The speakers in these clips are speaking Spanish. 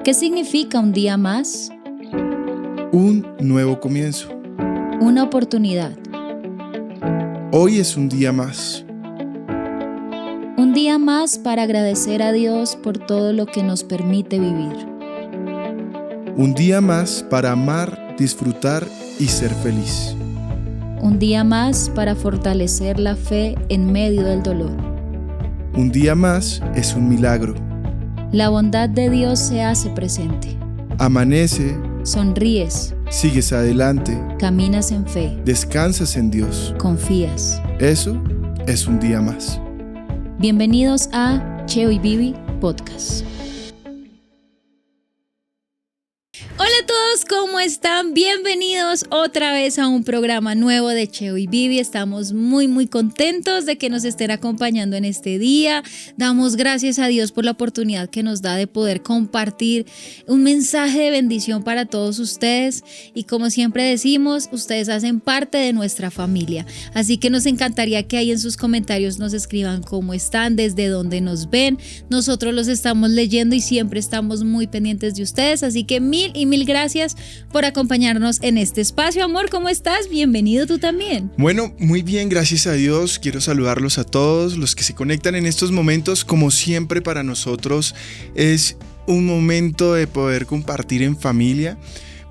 ¿Qué significa un día más? Un nuevo comienzo. Una oportunidad. Hoy es un día más. Un día más para agradecer a Dios por todo lo que nos permite vivir. Un día más para amar, disfrutar y ser feliz. Un día más para fortalecer la fe en medio del dolor. Un día más es un milagro. La bondad de Dios se hace presente. Amanece, Sonríes, sigues adelante, caminas en fe, descansas en Dios. confías. Eso es un día más. Bienvenidos a Cheo y Vivi Podcast. Hola a todos, ¿cómo están? Bienvenidos otra vez a un programa nuevo de Cheo y Vivi. Estamos muy contentos de que nos estén acompañando en este día. Damos gracias a Dios por la oportunidad que nos da de poder compartir un mensaje de bendición para todos ustedes. Y como siempre decimos, ustedes hacen parte de nuestra familia. Así que nos encantaría que ahí en sus comentarios nos escriban cómo están, desde dónde nos ven. Nosotros los estamos leyendo y siempre estamos muy pendientes de ustedes. Así que mil gracias por acompañarnos en este espacio. Amor, ¿cómo estás? Bienvenido tú también. Bueno, muy bien, gracias a Dios. Quiero saludarlos a todos los que se conectan en estos momentos. Como siempre, para nosotros es un momento de poder compartir en familia,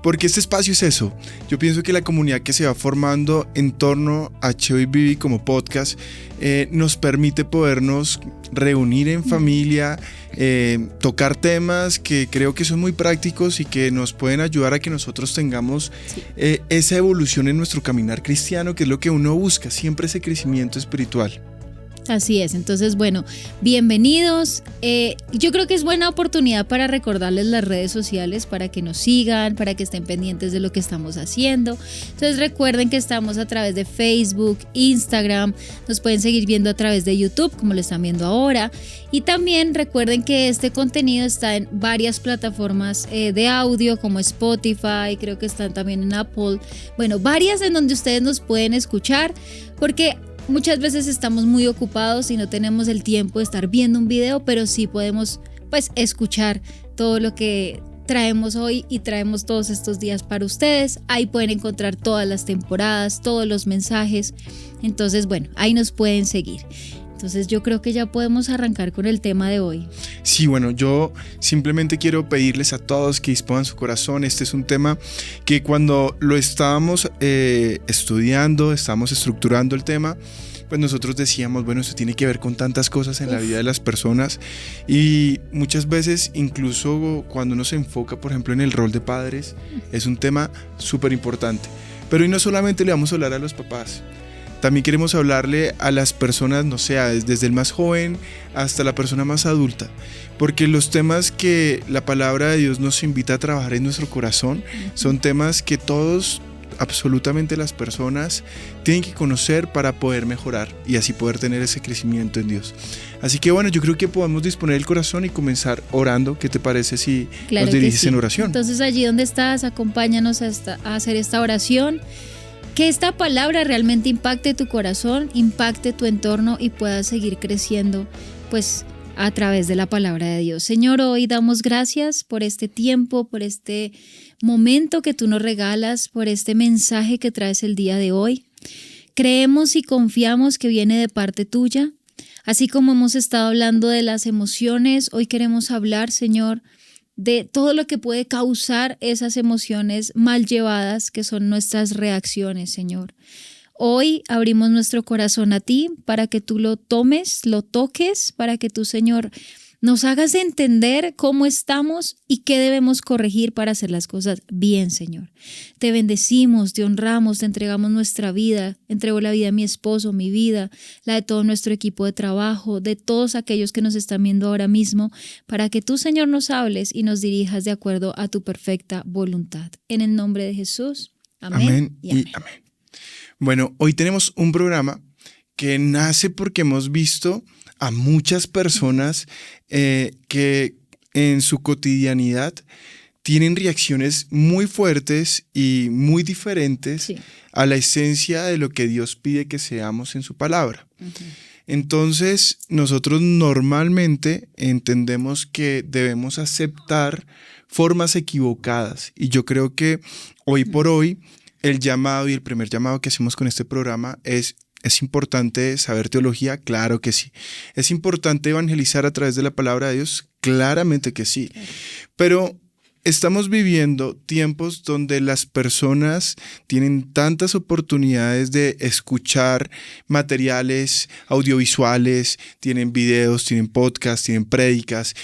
porque este espacio es eso. Yo pienso que la comunidad que se va formando en torno a Cheo y Vivi como podcast nos permite podernos reunir en familia, tocar temas que creo que son muy prácticos y que nos pueden ayudar a que nosotros tengamos esa evolución en nuestro caminar cristiano, que es lo que uno busca, siempre ese crecimiento espiritual. Así es, entonces bueno, bienvenidos. Yo creo que es buena oportunidad para recordarles las redes sociales para que nos sigan, para que estén pendientes de lo que estamos haciendo. Entonces recuerden que estamos a través de Facebook, Instagram, nos pueden seguir viendo a través de YouTube como lo están viendo ahora. Y también recuerden que este contenido está en varias plataformas de audio como Spotify, creo que están también en Apple. Bueno, varias en donde ustedes nos pueden escuchar, porque muchas veces estamos muy ocupados y no tenemos el tiempo de estar viendo un video, pero sí podemos escuchar todo lo que traemos hoy y traemos todos estos días para ustedes. Ahí pueden encontrar todas las temporadas, todos los mensajes. Entonces, bueno, ahí nos pueden seguir. Entonces yo creo que ya podemos arrancar con el tema de hoy. Sí, bueno, yo simplemente quiero pedirles a todos que dispongan su corazón. Este es un tema que cuando lo estábamos estudiando, estábamos estructurando el tema, pues nosotros decíamos, bueno, esto tiene que ver con tantas cosas en la vida de las personas, y muchas veces, incluso cuando uno se enfoca, por ejemplo, en el rol de padres, es un tema súper importante. Pero hoy no solamente le vamos a hablar a los papás, también queremos hablarle a las personas, no sé, desde el más joven hasta la persona más adulta, porque los temas que la palabra de Dios nos invita a trabajar en nuestro corazón son temas que todos, absolutamente las personas, tienen que conocer para poder mejorar y así poder tener ese crecimiento en Dios. Así que bueno, yo creo que podemos disponer el corazón y comenzar orando. ¿Qué te parece si nos diriges en oración? Entonces allí donde estás, acompáñanos a hacer esta oración. Que esta palabra realmente impacte tu corazón, impacte tu entorno y puedas seguir creciendo a través de la palabra de Dios. Señor, hoy damos gracias por este tiempo, por este momento que tú nos regalas, por este mensaje que traes el día de hoy. Creemos y confiamos que viene de parte tuya. Así como hemos estado hablando de las emociones, hoy queremos hablar, Señor, de todo lo que puede causar esas emociones mal llevadas, que son nuestras reacciones, Señor. Hoy abrimos nuestro corazón a ti para que tú lo tomes, lo toques, para que tú, Señor, nos hagas entender cómo estamos y qué debemos corregir para hacer las cosas bien, Señor. Te bendecimos, te honramos, te entregamos nuestra vida. Entrego la vida de mi esposo, mi vida, la de todo nuestro equipo de trabajo, de todos aquellos que nos están viendo ahora mismo, para que tú, Señor, nos hables y nos dirijas de acuerdo a tu perfecta voluntad. En el nombre de Jesús. Amén y amén. Bueno, hoy tenemos un programa que nace porque hemos visto a muchas personas que en su cotidianidad tienen reacciones muy fuertes y muy diferentes a la esencia de lo que Dios pide que seamos en su palabra. Entonces, nosotros normalmente entendemos que debemos aceptar formas equivocadas. Y yo creo que hoy por hoy, el llamado y el primer llamado que hacemos con este programa ¿Es importante saber teología? Claro que sí. ¿Es importante evangelizar a través de la palabra de Dios? Claramente que sí. Pero estamos viviendo tiempos donde las personas tienen tantas oportunidades de escuchar materiales audiovisuales, tienen videos, tienen podcasts, tienen prédicas.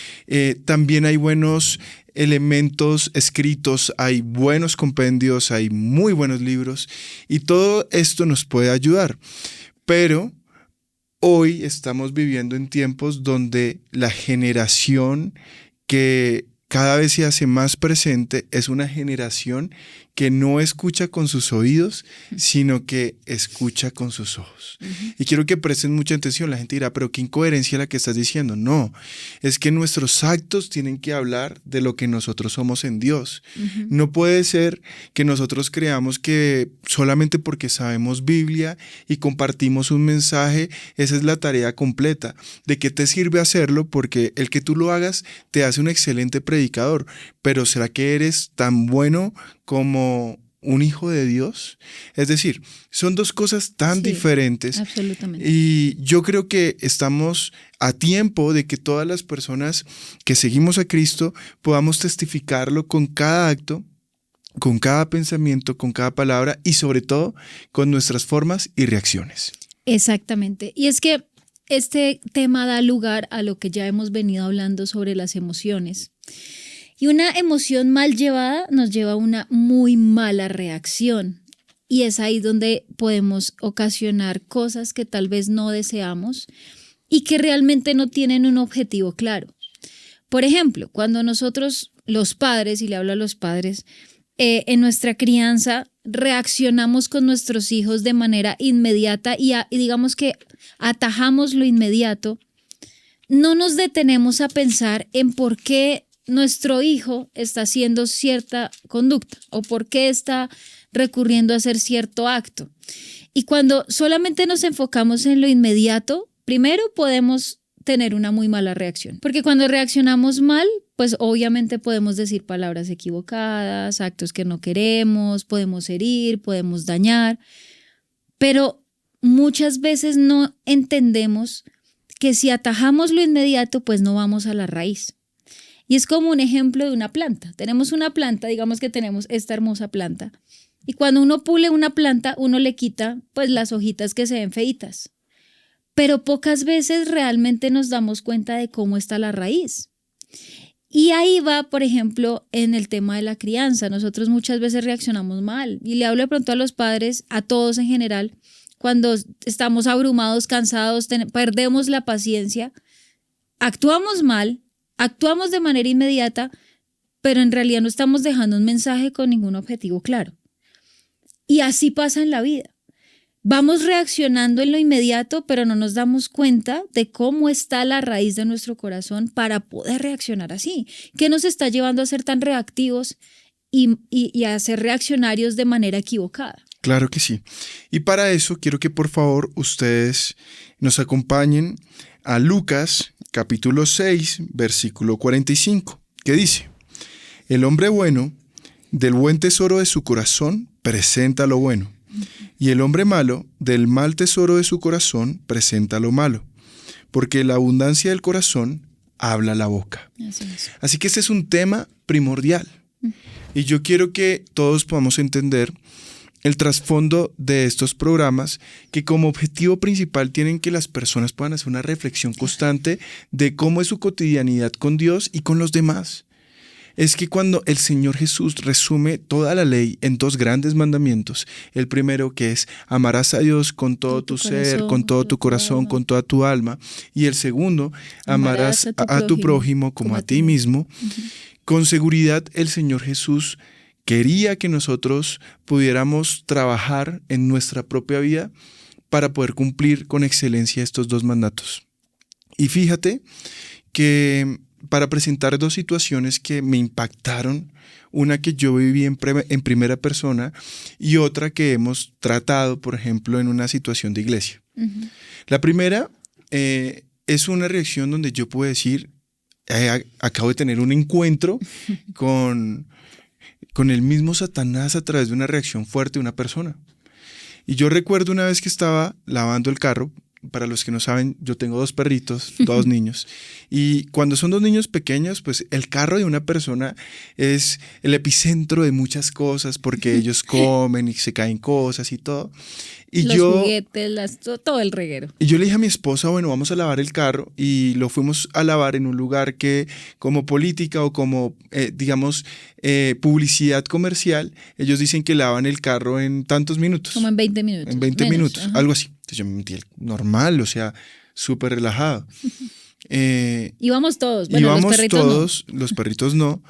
También hay buenos elementos escritos, hay buenos compendios, hay muy buenos libros y todo esto nos puede ayudar. Pero hoy estamos viviendo en tiempos donde la generación que cada vez se hace más presente es una generación que no escucha con sus oídos, sino que escucha con sus ojos. Y quiero que presten mucha atención. La gente dirá, pero qué incoherencia la que estás diciendo. No, es que nuestros actos tienen que hablar de lo que nosotros somos en Dios. No puede ser que nosotros creamos que solamente porque sabemos Biblia y compartimos un mensaje, esa es la tarea completa. ¿De qué te sirve hacerlo? Porque el que tú lo hagas te hace un excelente predicador, pero ¿será que eres tan bueno como un hijo de Dios? Es decir, son dos cosas tan diferentes. Absolutamente. Y yo creo que estamos a tiempo de que todas las personas que seguimos a Cristo podamos testificarlo con cada acto, con cada pensamiento, con cada palabra y sobre todo con nuestras formas y reacciones. Exactamente. Y es que este tema da lugar a lo que ya hemos venido hablando sobre las emociones. Y una emoción mal llevada nos lleva a una muy mala reacción. Y es ahí donde podemos ocasionar cosas que tal vez no deseamos y que realmente no tienen un objetivo claro. Por ejemplo, cuando nosotros, los padres, y le hablo a los padres, en nuestra crianza reaccionamos con nuestros hijos de manera inmediata y digamos que atajamos lo inmediato, no nos detenemos a pensar en por qué nuestro hijo está haciendo cierta conducta o por qué está recurriendo a hacer cierto acto. Y cuando solamente nos enfocamos en lo inmediato, primero podemos tener una muy mala reacción. Porque cuando reaccionamos mal, pues obviamente podemos decir palabras equivocadas, actos que no queremos, podemos herir, podemos dañar, pero muchas veces no entendemos que si atajamos lo inmediato, pues no vamos a la raíz. Y es como un ejemplo de una planta. Tenemos una planta, digamos que tenemos esta hermosa planta. Y cuando uno pule una planta, uno le quita pues las hojitas que se ven feitas. Pero pocas veces realmente nos damos cuenta de cómo está la raíz. Y ahí va, por ejemplo, en el tema de la crianza. Nosotros muchas veces reaccionamos mal. Y le hablo de pronto a los padres, a todos en general, cuando estamos abrumados, cansados, perdemos la paciencia, actuamos mal, actuamos de manera inmediata, pero en realidad no estamos dejando un mensaje con ningún objetivo claro. Y así pasa en la vida. Vamos reaccionando en lo inmediato, pero no nos damos cuenta de cómo está la raíz de nuestro corazón para poder reaccionar así. ¿Qué nos está llevando a ser tan reactivos y a ser reaccionarios de manera equivocada? Claro que sí. Y para eso quiero que por favor ustedes nos acompañen a Lucas capítulo 6, versículo 45, que dice: el hombre bueno del buen tesoro de su corazón presenta lo bueno, y el hombre malo del mal tesoro de su corazón presenta lo malo, porque la abundancia del corazón habla la boca. Así que este es un tema primordial. Y yo quiero que todos podamos entender el trasfondo de estos programas, que como objetivo principal tienen que las personas puedan hacer una reflexión constante de cómo es su cotidianidad con Dios y con los demás. Es que cuando el Señor Jesús resume toda la ley en dos grandes mandamientos, el primero que es amarás a Dios con todo tu ser, con todo tu corazón, con toda tu alma, y el segundo, amarás a tu prójimo como a ti mismo, con seguridad el Señor Jesús quería que nosotros pudiéramos trabajar en nuestra propia vida para poder cumplir con excelencia estos dos mandatos. Y fíjate que para presentar dos situaciones que me impactaron, una que yo viví en primera persona y otra que hemos tratado, por ejemplo, en una situación de iglesia. La primera es una reacción donde yo puedo decir, acabo de tener un encuentro con el mismo Satanás a través de una reacción fuerte de una persona. Y yo recuerdo una vez que estaba lavando el carro. Para los que no saben, yo tengo 2 perritos, 2 niños. Y cuando son 2 niños pequeños, pues el carro de una persona es el epicentro de muchas cosas porque ellos comen y se caen cosas y todo. Y los juguetes, todo el reguero. Y yo le dije a mi esposa, bueno, vamos a lavar el carro, y lo fuimos a lavar en un lugar que como política o como, publicidad comercial, ellos dicen que lavan el carro en tantos minutos. Como en 20 minutos. En 20 menos, minutos, ajá. algo así. Entonces yo me metí normal, o sea, súper relajado. Íbamos todos, bueno, íbamos los perritos todos, no. Los perritos no.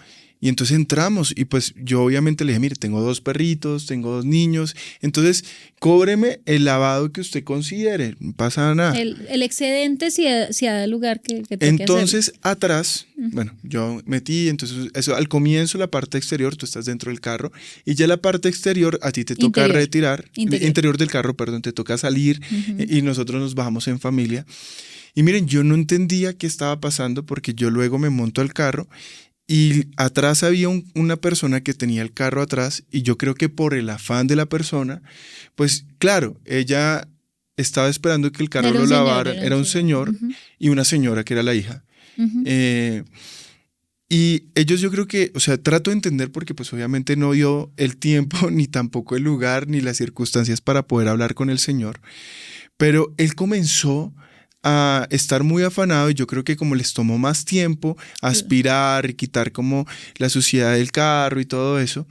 Y entonces entramos y pues yo obviamente le dije, mire, tengo 2 perritos, tengo 2 niños, entonces cóbreme el lavado que usted considere, no pasa nada. El excedente si da lugar que toque Entonces hacerlo. atrás, bueno, yo metí, entonces eso al comienzo la parte exterior, tú estás dentro del carro y ya la parte exterior a ti te toca retirar, interior del carro, perdón, te toca salir y nosotros nos bajamos en familia. Y miren, yo no entendía qué estaba pasando porque yo luego me monto al carro y atrás había una persona que tenía el carro atrás y yo creo que por el afán de la persona, pues claro, ella estaba esperando que el carro lo lavara, era un señor y una señora que era la hija. Y ellos yo creo que, o sea, trato de entender porque pues obviamente no dio el tiempo ni tampoco el lugar ni las circunstancias para poder hablar con el señor, pero él comenzó a estar muy afanado y yo creo que como les tomó más tiempo aspirar y quitar como la suciedad del carro y todo eso,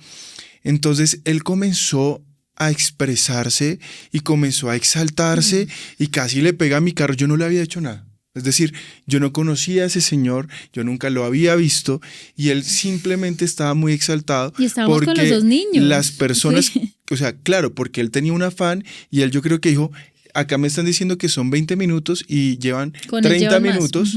entonces él comenzó a expresarse y comenzó a exaltarse y casi le pega a mi carro. Yo no le había hecho nada. Es decir, yo no conocía a ese señor, yo nunca lo había visto y él simplemente estaba muy exaltado. Y estábamos con los 2 niños. Las personas, o sea, claro, porque él tenía un afán y él yo creo que dijo, acá me están diciendo que son 20 minutos y llevan 30 minutos.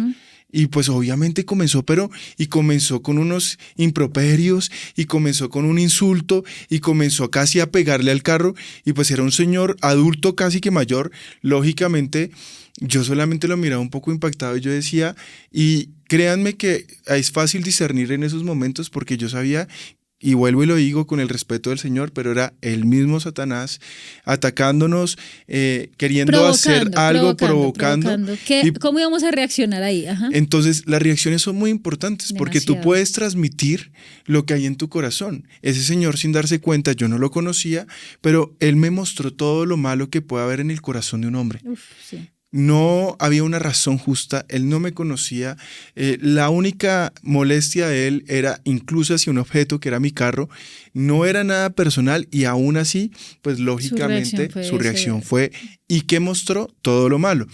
Y pues obviamente comenzó con unos improperios y comenzó con un insulto y comenzó casi a pegarle al carro y pues era un señor adulto casi que mayor. Lógicamente yo solamente lo miraba un poco impactado y yo decía, y créanme que es fácil discernir en esos momentos porque yo sabía. Y vuelvo y lo digo con el respeto del Señor, pero era el mismo Satanás atacándonos, queriendo hacer algo, provocando. ¿Cómo íbamos a reaccionar ahí? Ajá. Entonces, las reacciones son muy importantes porque tú puedes transmitir lo que hay en tu corazón. Ese señor, sin darse cuenta, yo no lo conocía, pero él me mostró todo lo malo que puede haber en el corazón de un hombre. Sí. No había una razón justa, él no me conocía, la única molestia de él era incluso hacia un objeto que era mi carro, no era nada personal y aún así, pues lógicamente su reacción fue ¿y qué mostró? Todo lo malo.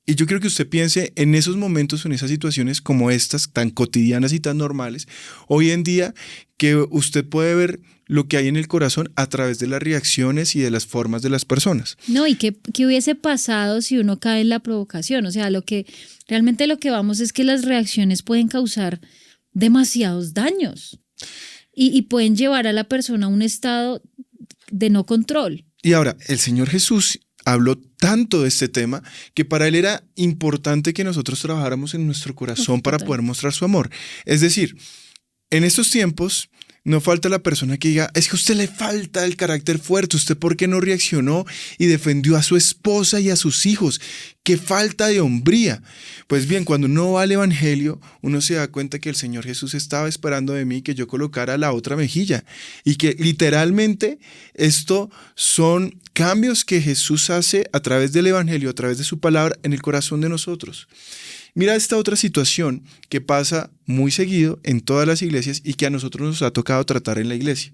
Y yo quiero que usted piense en esos momentos, en esas situaciones como estas, tan cotidianas y tan normales, hoy en día que usted puede ver lo que hay en el corazón a través de las reacciones y de las formas de las personas. No, y qué hubiese pasado si uno cae en la provocación. O sea, realmente lo que vamos es que las reacciones pueden causar demasiados daños y pueden llevar a la persona a un estado de no control. Y ahora, el Señor Jesús habló tanto de este tema que para él era importante que nosotros trabajáramos en nuestro corazón para poder mostrar su amor. Es decir, en estos tiempos no falta la persona que diga, es que a usted le falta el carácter fuerte, ¿usted por qué no reaccionó y defendió a su esposa y a sus hijos? ¡Qué falta de hombría! Pues bien, cuando uno va al evangelio, uno se da cuenta que el Señor Jesús estaba esperando de mí que yo colocara la otra mejilla y que literalmente esto son cambios que Jesús hace a través del evangelio, a través de su palabra en el corazón de nosotros. Mira esta otra situación que pasa muy seguido en todas las iglesias y que a nosotros nos ha tocado tratar en la iglesia.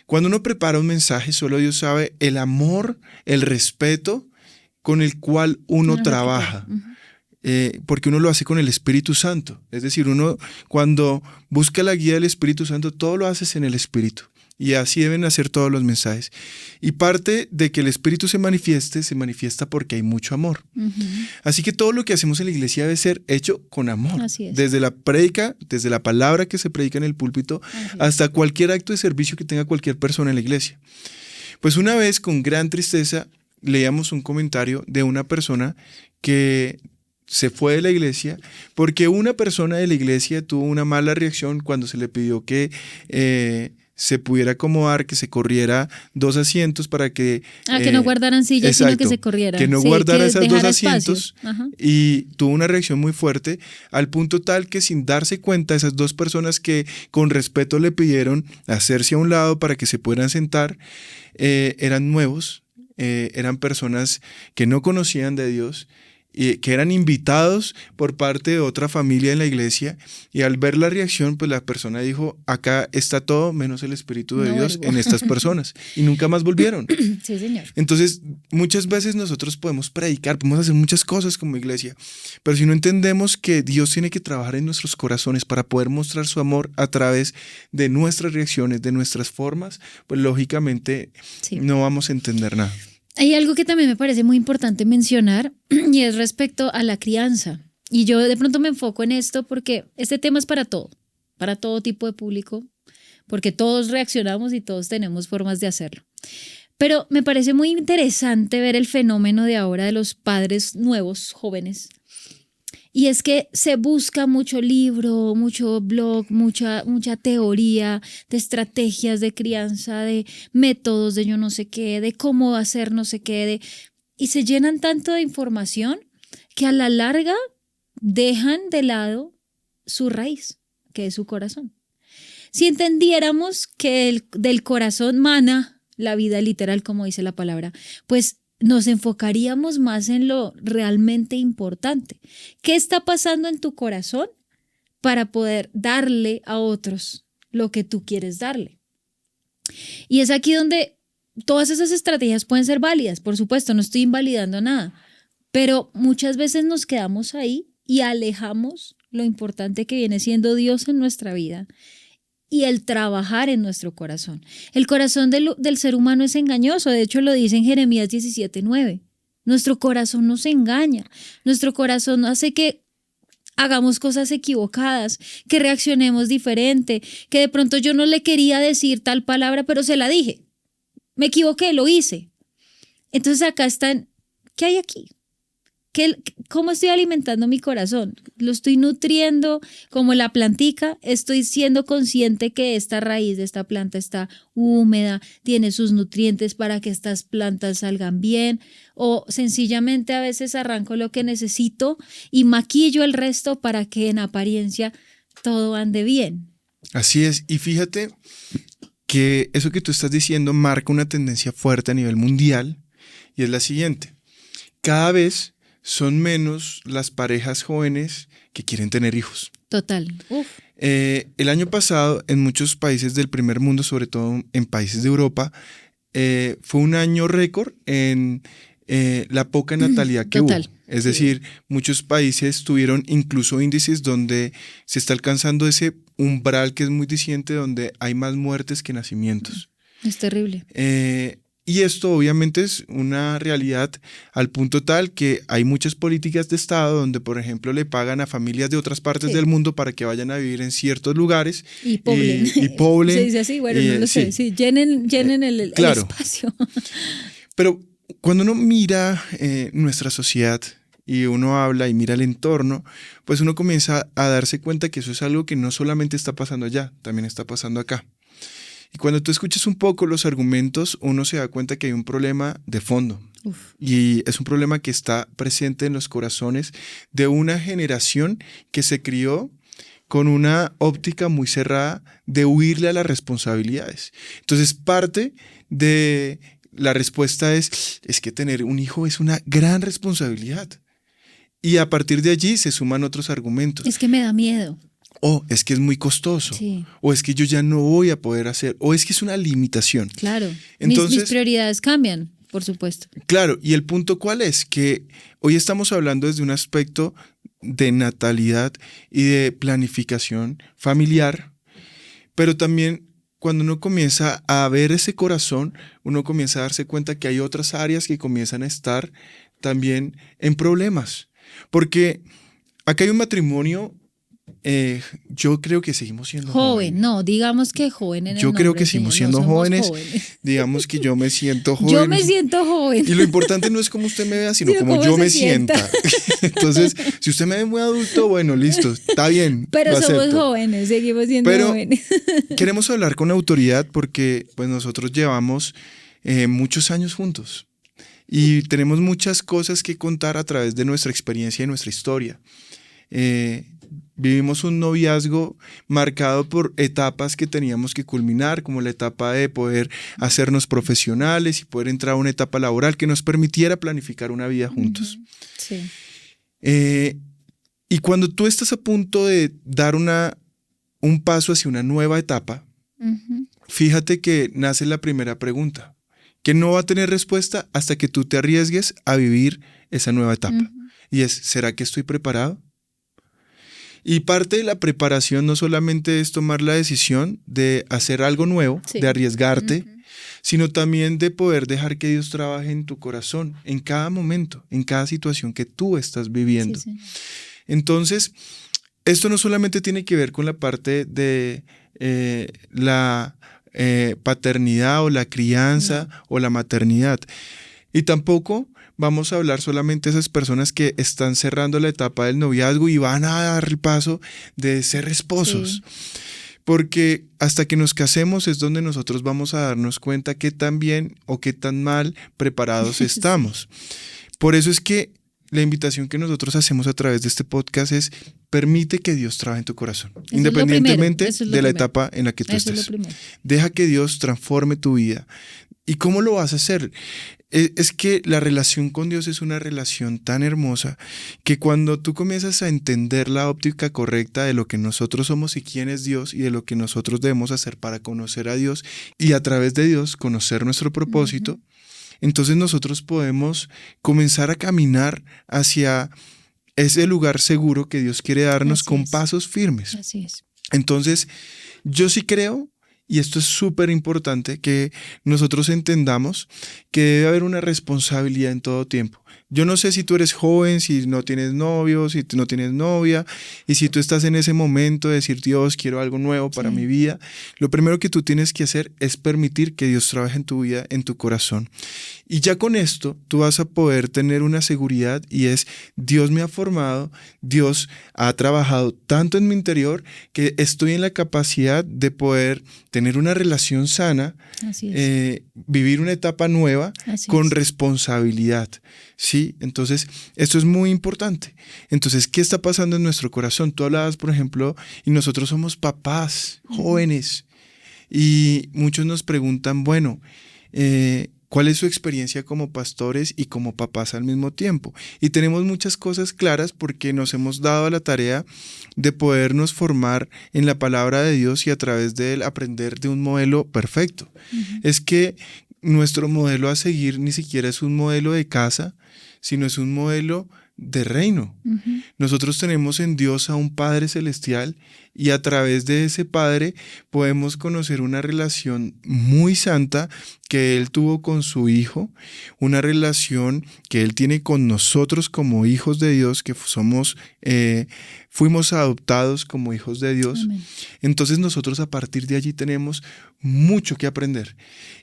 Cuando uno prepara un mensaje, solo Dios sabe el amor, el respeto con el cual uno trabaja. Porque uno lo hace con el Espíritu Santo. Es decir, uno cuando busca la guía del Espíritu Santo, todo lo haces en el Espíritu. Y así deben hacer todos los mensajes. Y parte de que el Espíritu se manifiesta porque hay mucho amor. Así que todo lo que hacemos en la iglesia debe ser hecho con amor. Así es. Desde la prédica, desde la palabra que se predica en el púlpito, hasta cualquier acto de servicio que tenga cualquier persona en la iglesia. Pues una vez, con gran tristeza, leíamos un comentario de una persona que se fue de la iglesia porque una persona de la iglesia tuvo una mala reacción cuando se le pidió que se pudiera acomodar, que se corriera 2 asientos para que... que no guardaran sillas, exacto, sino que se corriera. Que no sí, guardara que esas 2 asientos. Y tuvo una reacción muy fuerte, al punto tal que sin darse cuenta, esas 2 personas que con respeto le pidieron hacerse a un lado para que se pudieran sentar, eran nuevos, eran personas que no conocían de Dios, que eran invitados por parte de otra familia en la iglesia, y al ver la reacción, pues la persona dijo, acá está todo menos el Espíritu de Dios en estas personas, y nunca más volvieron. Sí, señor. Entonces, muchas veces nosotros podemos predicar, podemos hacer muchas cosas como iglesia, pero si no entendemos que Dios tiene que trabajar en nuestros corazones para poder mostrar su amor a través de nuestras reacciones, de nuestras formas, pues lógicamente no vamos a entender nada. Hay algo que también me parece muy importante mencionar y es respecto a la crianza. Y yo de pronto me enfoco en esto porque este tema es para todo tipo de público, porque todos reaccionamos y todos tenemos formas de hacerlo. Pero me parece muy interesante ver el fenómeno de ahora de los padres nuevos, jóvenes. Y es que se busca mucho libro, mucho blog, mucha teoría de estrategias de crianza, de métodos de yo no sé qué, de cómo hacer no sé qué, y se llenan tanto de información que a la larga dejan de lado su raíz, que es su corazón. Si entendiéramos que del corazón mana la vida literal, como dice la palabra, pues nos enfocaríamos más en lo realmente importante. ¿Qué está pasando en tu corazón para poder darle a otros lo que tú quieres darle? Y es aquí donde todas esas estrategias pueden ser válidas, por supuesto, no estoy invalidando nada, pero muchas veces nos quedamos ahí y alejamos lo importante que viene siendo Dios en nuestra vida y el trabajar en nuestro corazón. El corazón del ser humano es engañoso, de hecho lo dice en Jeremías 17:9. Nuestro corazón nos engaña, nuestro corazón hace que hagamos cosas equivocadas, que reaccionemos diferente, que de pronto yo no le quería decir tal palabra, pero se la dije. Me equivoqué, lo hice. Entonces acá están, ¿qué hay aquí? ¿Cómo estoy alimentando mi corazón? ¿Lo estoy nutriendo como la plantica? ¿Estoy siendo consciente que esta raíz de esta planta está húmeda, tiene sus nutrientes para que estas plantas salgan bien? ¿O sencillamente a veces arranco lo que necesito y maquillo el resto para que en apariencia todo ande bien? Así es, y fíjate que eso que tú estás diciendo marca una tendencia fuerte a nivel mundial, y es la siguiente: cada vez son menos las parejas jóvenes que quieren tener hijos. Total. El año pasado, en muchos países del primer mundo, sobre todo en países de Europa, fue un año récord en la poca natalidad que hubo. Es decir, muchos países tuvieron incluso índices donde se está alcanzando ese umbral que es muy diciente, donde hay más muertes que nacimientos. Es terrible. Y esto obviamente es una realidad al punto tal que hay muchas políticas de Estado donde, por ejemplo, le pagan a familias de otras partes del mundo para que vayan a vivir en ciertos lugares y poblen. Se dice así, bueno, no lo sé. Sí, llenen el espacio. Pero cuando uno mira nuestra sociedad y uno habla y mira el entorno, pues uno comienza a darse cuenta que eso es algo que no solamente está pasando allá, también está pasando acá. Y cuando tú escuchas un poco los argumentos, uno se da cuenta que hay un problema de fondo. Y es un problema que está presente en los corazones de una generación que se crió con una óptica muy cerrada de huirle a las responsabilidades. Entonces, parte de la respuesta es que tener un hijo es una gran responsabilidad. Y a partir de allí se suman otros argumentos. Es que me da miedo. O es que es muy costoso, o es que yo ya no voy a poder hacer, o es que es una limitación. Claro, entonces, mis prioridades cambian, por supuesto. Claro, y el punto ¿cuál es? Que hoy estamos hablando desde un aspecto de natalidad y de planificación familiar, pero también cuando uno comienza a ver ese corazón, uno comienza a darse cuenta que hay otras áreas que comienzan a estar también en problemas. Porque acá hay un matrimonio Yo creo que seguimos siendo Joven, jóvenes. no, digamos que joven en el Yo creo nombre que del seguimos Señor, no siendo somos jóvenes. Digamos que yo me siento joven. Yo me siento joven. Y lo importante no es cómo usted me vea, sino Sino cómo cómo yo se me sienta. sienta. Entonces, si usted me ve muy adulto, bueno, listo, está bien. Pero lo somos acepto. jóvenes, seguimos siendo Pero jóvenes. queremos hablar con autoridad porque pues nosotros llevamos muchos años juntos y tenemos muchas cosas que contar a través de nuestra experiencia y nuestra historia. Vivimos un noviazgo marcado por etapas que teníamos que culminar, como la etapa de poder hacernos profesionales y poder entrar a una etapa laboral que nos permitiera planificar una vida juntos. Sí. Y cuando tú estás a punto de dar un paso hacia una nueva etapa, fíjate que nace la primera pregunta, que no va a tener respuesta hasta que tú te arriesgues a vivir esa nueva etapa. Y es, ¿será que estoy preparado? Y parte de la preparación no solamente es tomar la decisión de hacer algo nuevo, de arriesgarte, sino también de poder dejar que Dios trabaje en tu corazón, en cada momento, en cada situación que tú estás viviendo. Sí. Entonces, esto no solamente tiene que ver con la parte de la paternidad o la crianza o la maternidad. Y tampoco vamos a hablar solamente de esas personas que están cerrando la etapa del noviazgo y van a dar el paso de ser esposos. Sí. Porque hasta que nos casemos es donde nosotros vamos a darnos cuenta qué tan bien o qué tan mal preparados estamos. Por eso es que la invitación que nosotros hacemos a través de este podcast es permite que Dios trabaje en tu corazón, eso independientemente de la etapa en la que tú estés. Deja que Dios transforme tu vida. ¿Y cómo lo vas a hacer? Es que la relación con Dios es una relación tan hermosa que cuando tú comienzas a entender la óptica correcta de lo que nosotros somos y quién es Dios y de lo que nosotros debemos hacer para conocer a Dios y a través de Dios conocer nuestro propósito, entonces nosotros podemos comenzar a caminar hacia ese lugar seguro que Dios quiere darnos con pasos firmes. Así es. Entonces, yo sí creo, y esto es súper importante, que nosotros entendamos que debe haber una responsabilidad en todo tiempo. Yo no sé si tú eres joven, si no tienes novio, si no tienes novia, y si tú estás en ese momento de decir, Dios, quiero algo nuevo para mi vida. Lo primero que tú tienes que hacer es permitir que Dios trabaje en tu vida, en tu corazón. Y ya con esto tú vas a poder tener una seguridad y es, Dios me ha formado, Dios ha trabajado tanto en mi interior que estoy en la capacidad de poder tener una relación sana, vivir una etapa nueva con responsabilidad. ¿Sí? Entonces, esto es muy importante. Entonces, ¿qué está pasando en nuestro corazón? Tú hablabas, por ejemplo, y nosotros somos papás, jóvenes, y muchos nos preguntan, bueno, ¿cuál es su experiencia como pastores y como papás al mismo tiempo? Y tenemos muchas cosas claras porque nos hemos dado a la tarea de podernos formar en la palabra de Dios y a través de él aprender de un modelo perfecto. Es que nuestro modelo a seguir ni siquiera es un modelo de casa, sino es un modelo de reino. Nosotros tenemos en Dios a un Padre Celestial y a través de ese Padre podemos conocer una relación muy santa que Él tuvo con su Hijo, una relación que Él tiene con nosotros como hijos de Dios, que fuimos adoptados como hijos de Dios. Amén. Entonces nosotros a partir de allí tenemos mucho que aprender.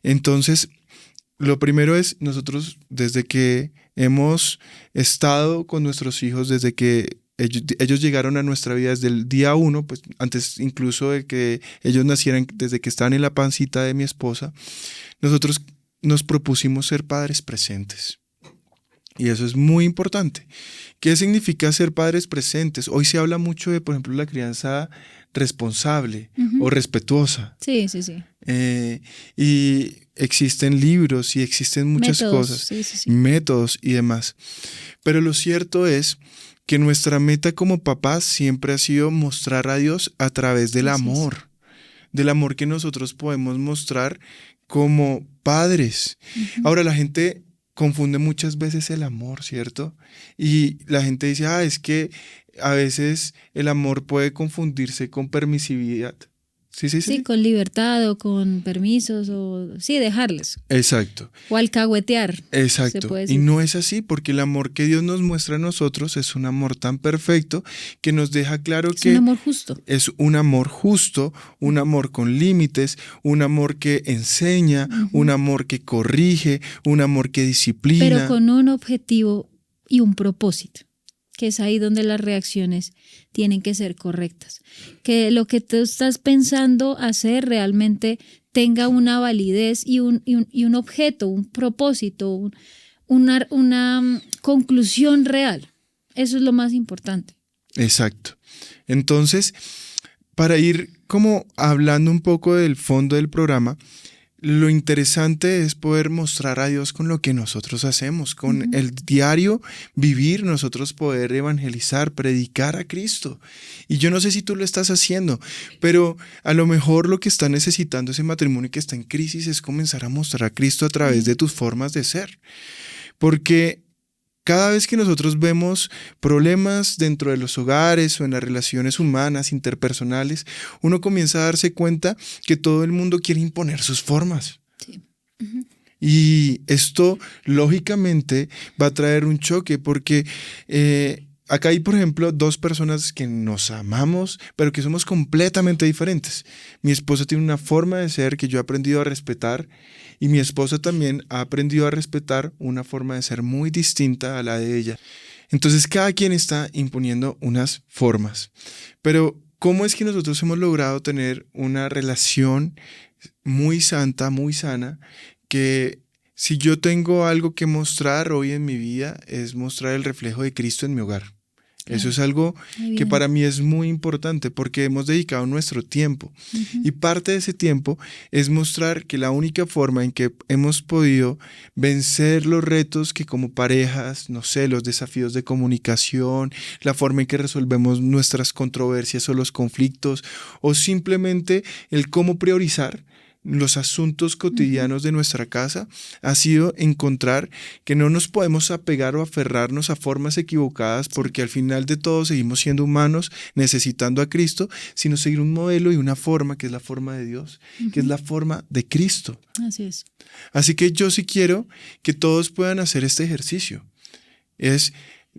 Entonces, lo primero es, nosotros desde que hemos estado con nuestros hijos, desde que ellos llegaron a nuestra vida desde el día 1, pues antes incluso de que ellos nacieran, desde que estaban en la pancita de mi esposa, nosotros nos propusimos ser padres presentes. Y eso es muy importante. ¿Qué significa ser padres presentes? Hoy se habla mucho de, por ejemplo, la crianza responsable o respetuosa. Sí. Y existen libros y existen muchas cosas, métodos y demás. Pero lo cierto es que nuestra meta como papás siempre ha sido mostrar a Dios a través del amor que nosotros podemos mostrar como padres. Ahora la gente confunde muchas veces el amor, ¿cierto? Y la gente dice, es que a veces el amor puede confundirse con permisividad. Sí, con libertad o con permisos o sí, dejarles. Exacto. O alcahuetear. Exacto. Se puede decir. Y no es así, porque el amor que Dios nos muestra a nosotros es un amor tan perfecto que nos deja claro Es que un amor justo. es un amor justo, un amor con límites, un amor que enseña, un amor que corrige, un amor que disciplina. Pero con un objetivo y un propósito, que es ahí donde las reacciones tienen que ser correctas. Que lo que tú estás pensando hacer realmente tenga una validez y un objeto, un propósito, una conclusión real. Eso es lo más importante. Exacto. Entonces, para ir como hablando un poco del fondo del programa, lo interesante es poder mostrar a Dios con lo que nosotros hacemos, con el diario vivir, nosotros poder evangelizar, predicar a Cristo. Y yo no sé si tú lo estás haciendo, pero a lo mejor lo que está necesitando ese matrimonio que está en crisis es comenzar a mostrar a Cristo a través de tus formas de ser. Porque cada vez que nosotros vemos problemas dentro de los hogares o en las relaciones humanas, interpersonales, uno comienza a darse cuenta que todo el mundo quiere imponer sus formas. Sí. Y esto, lógicamente, va a traer un choque porque acá hay, por ejemplo, dos personas que nos amamos, pero que somos completamente diferentes. Mi esposa tiene una forma de ser que yo he aprendido a respetar y mi esposa también ha aprendido a respetar una forma de ser muy distinta a la de ella. Entonces, cada quien está imponiendo unas formas. Pero, ¿cómo es que nosotros hemos logrado tener una relación muy santa, muy sana, que si yo tengo algo que mostrar hoy en mi vida es mostrar el reflejo de Cristo en mi hogar? Eso es algo que para mí es muy importante porque hemos dedicado nuestro tiempo y parte de ese tiempo es mostrar que la única forma en que hemos podido vencer los retos que como parejas, no sé, los desafíos de comunicación, la forma en que resolvemos nuestras controversias o los conflictos o simplemente el cómo priorizar los asuntos cotidianos de nuestra casa ha sido encontrar que no nos podemos apegar o aferrarnos a formas equivocadas porque al final de todo seguimos siendo humanos necesitando a Cristo, sino seguir un modelo y una forma que es la forma de Dios, que es la forma de Cristo. Así es. Así que yo sí quiero que todos puedan hacer este ejercicio.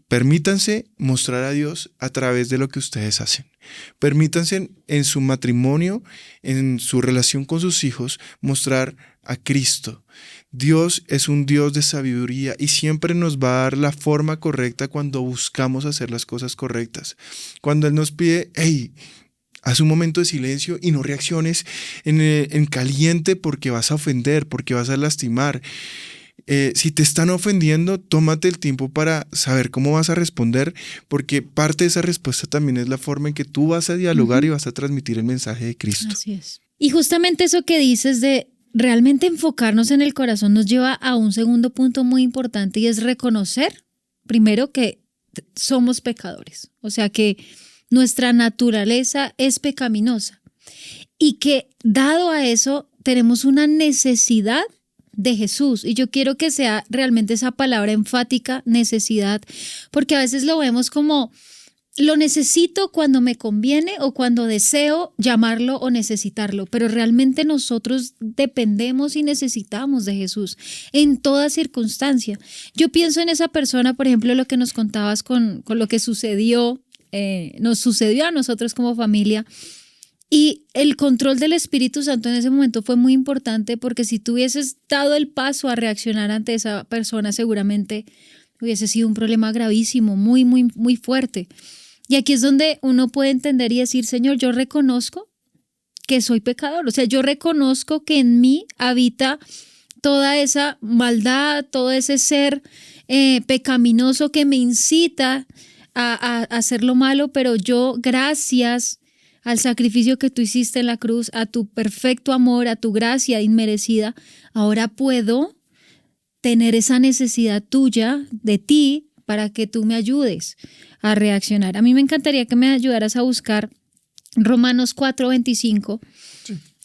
Permítanse mostrar a Dios a través de lo que ustedes hacen. Permítanse en su matrimonio, en su relación con sus hijos, mostrar a Cristo. Dios es un Dios de sabiduría y siempre nos va a dar la forma correcta cuando buscamos hacer las cosas correctas. Cuando Él nos pide, hey, haz un momento de silencio y no reacciones en caliente porque vas a ofender, porque vas a lastimar. Si te están ofendiendo, tómate el tiempo para saber cómo vas a responder, porque parte de esa respuesta también es la forma en que tú vas a dialogar y vas a transmitir el mensaje de Cristo. Así es. Y justamente eso que dices de realmente enfocarnos en el corazón nos lleva a un segundo punto muy importante y es reconocer, primero, que somos pecadores, o sea que nuestra naturaleza es pecaminosa y que dado a eso tenemos una necesidad de Jesús. Y yo quiero que sea realmente esa palabra enfática, necesidad, porque a veces lo vemos como lo necesito cuando me conviene o cuando deseo llamarlo o necesitarlo, pero realmente nosotros dependemos y necesitamos de Jesús en toda circunstancia. Yo pienso en esa persona, por ejemplo, lo que nos contabas con lo que sucedió, nos sucedió a nosotros como familia. Y el control del Espíritu Santo en ese momento fue muy importante porque si tú hubieses dado el paso a reaccionar ante esa persona, seguramente hubiese sido un problema gravísimo, muy, muy, muy fuerte. Y aquí es donde uno puede entender y decir, Señor, yo reconozco que soy pecador. O sea, yo reconozco que en mí habita toda esa maldad, todo ese ser pecaminoso que me incita a hacer lo malo, pero yo, gracias al sacrificio que tú hiciste en la cruz, a tu perfecto amor, a tu gracia inmerecida, ahora puedo tener esa necesidad tuya, de ti, para que tú me ayudes a reaccionar. A mí me encantaría que me ayudaras a buscar Romanos 4:25,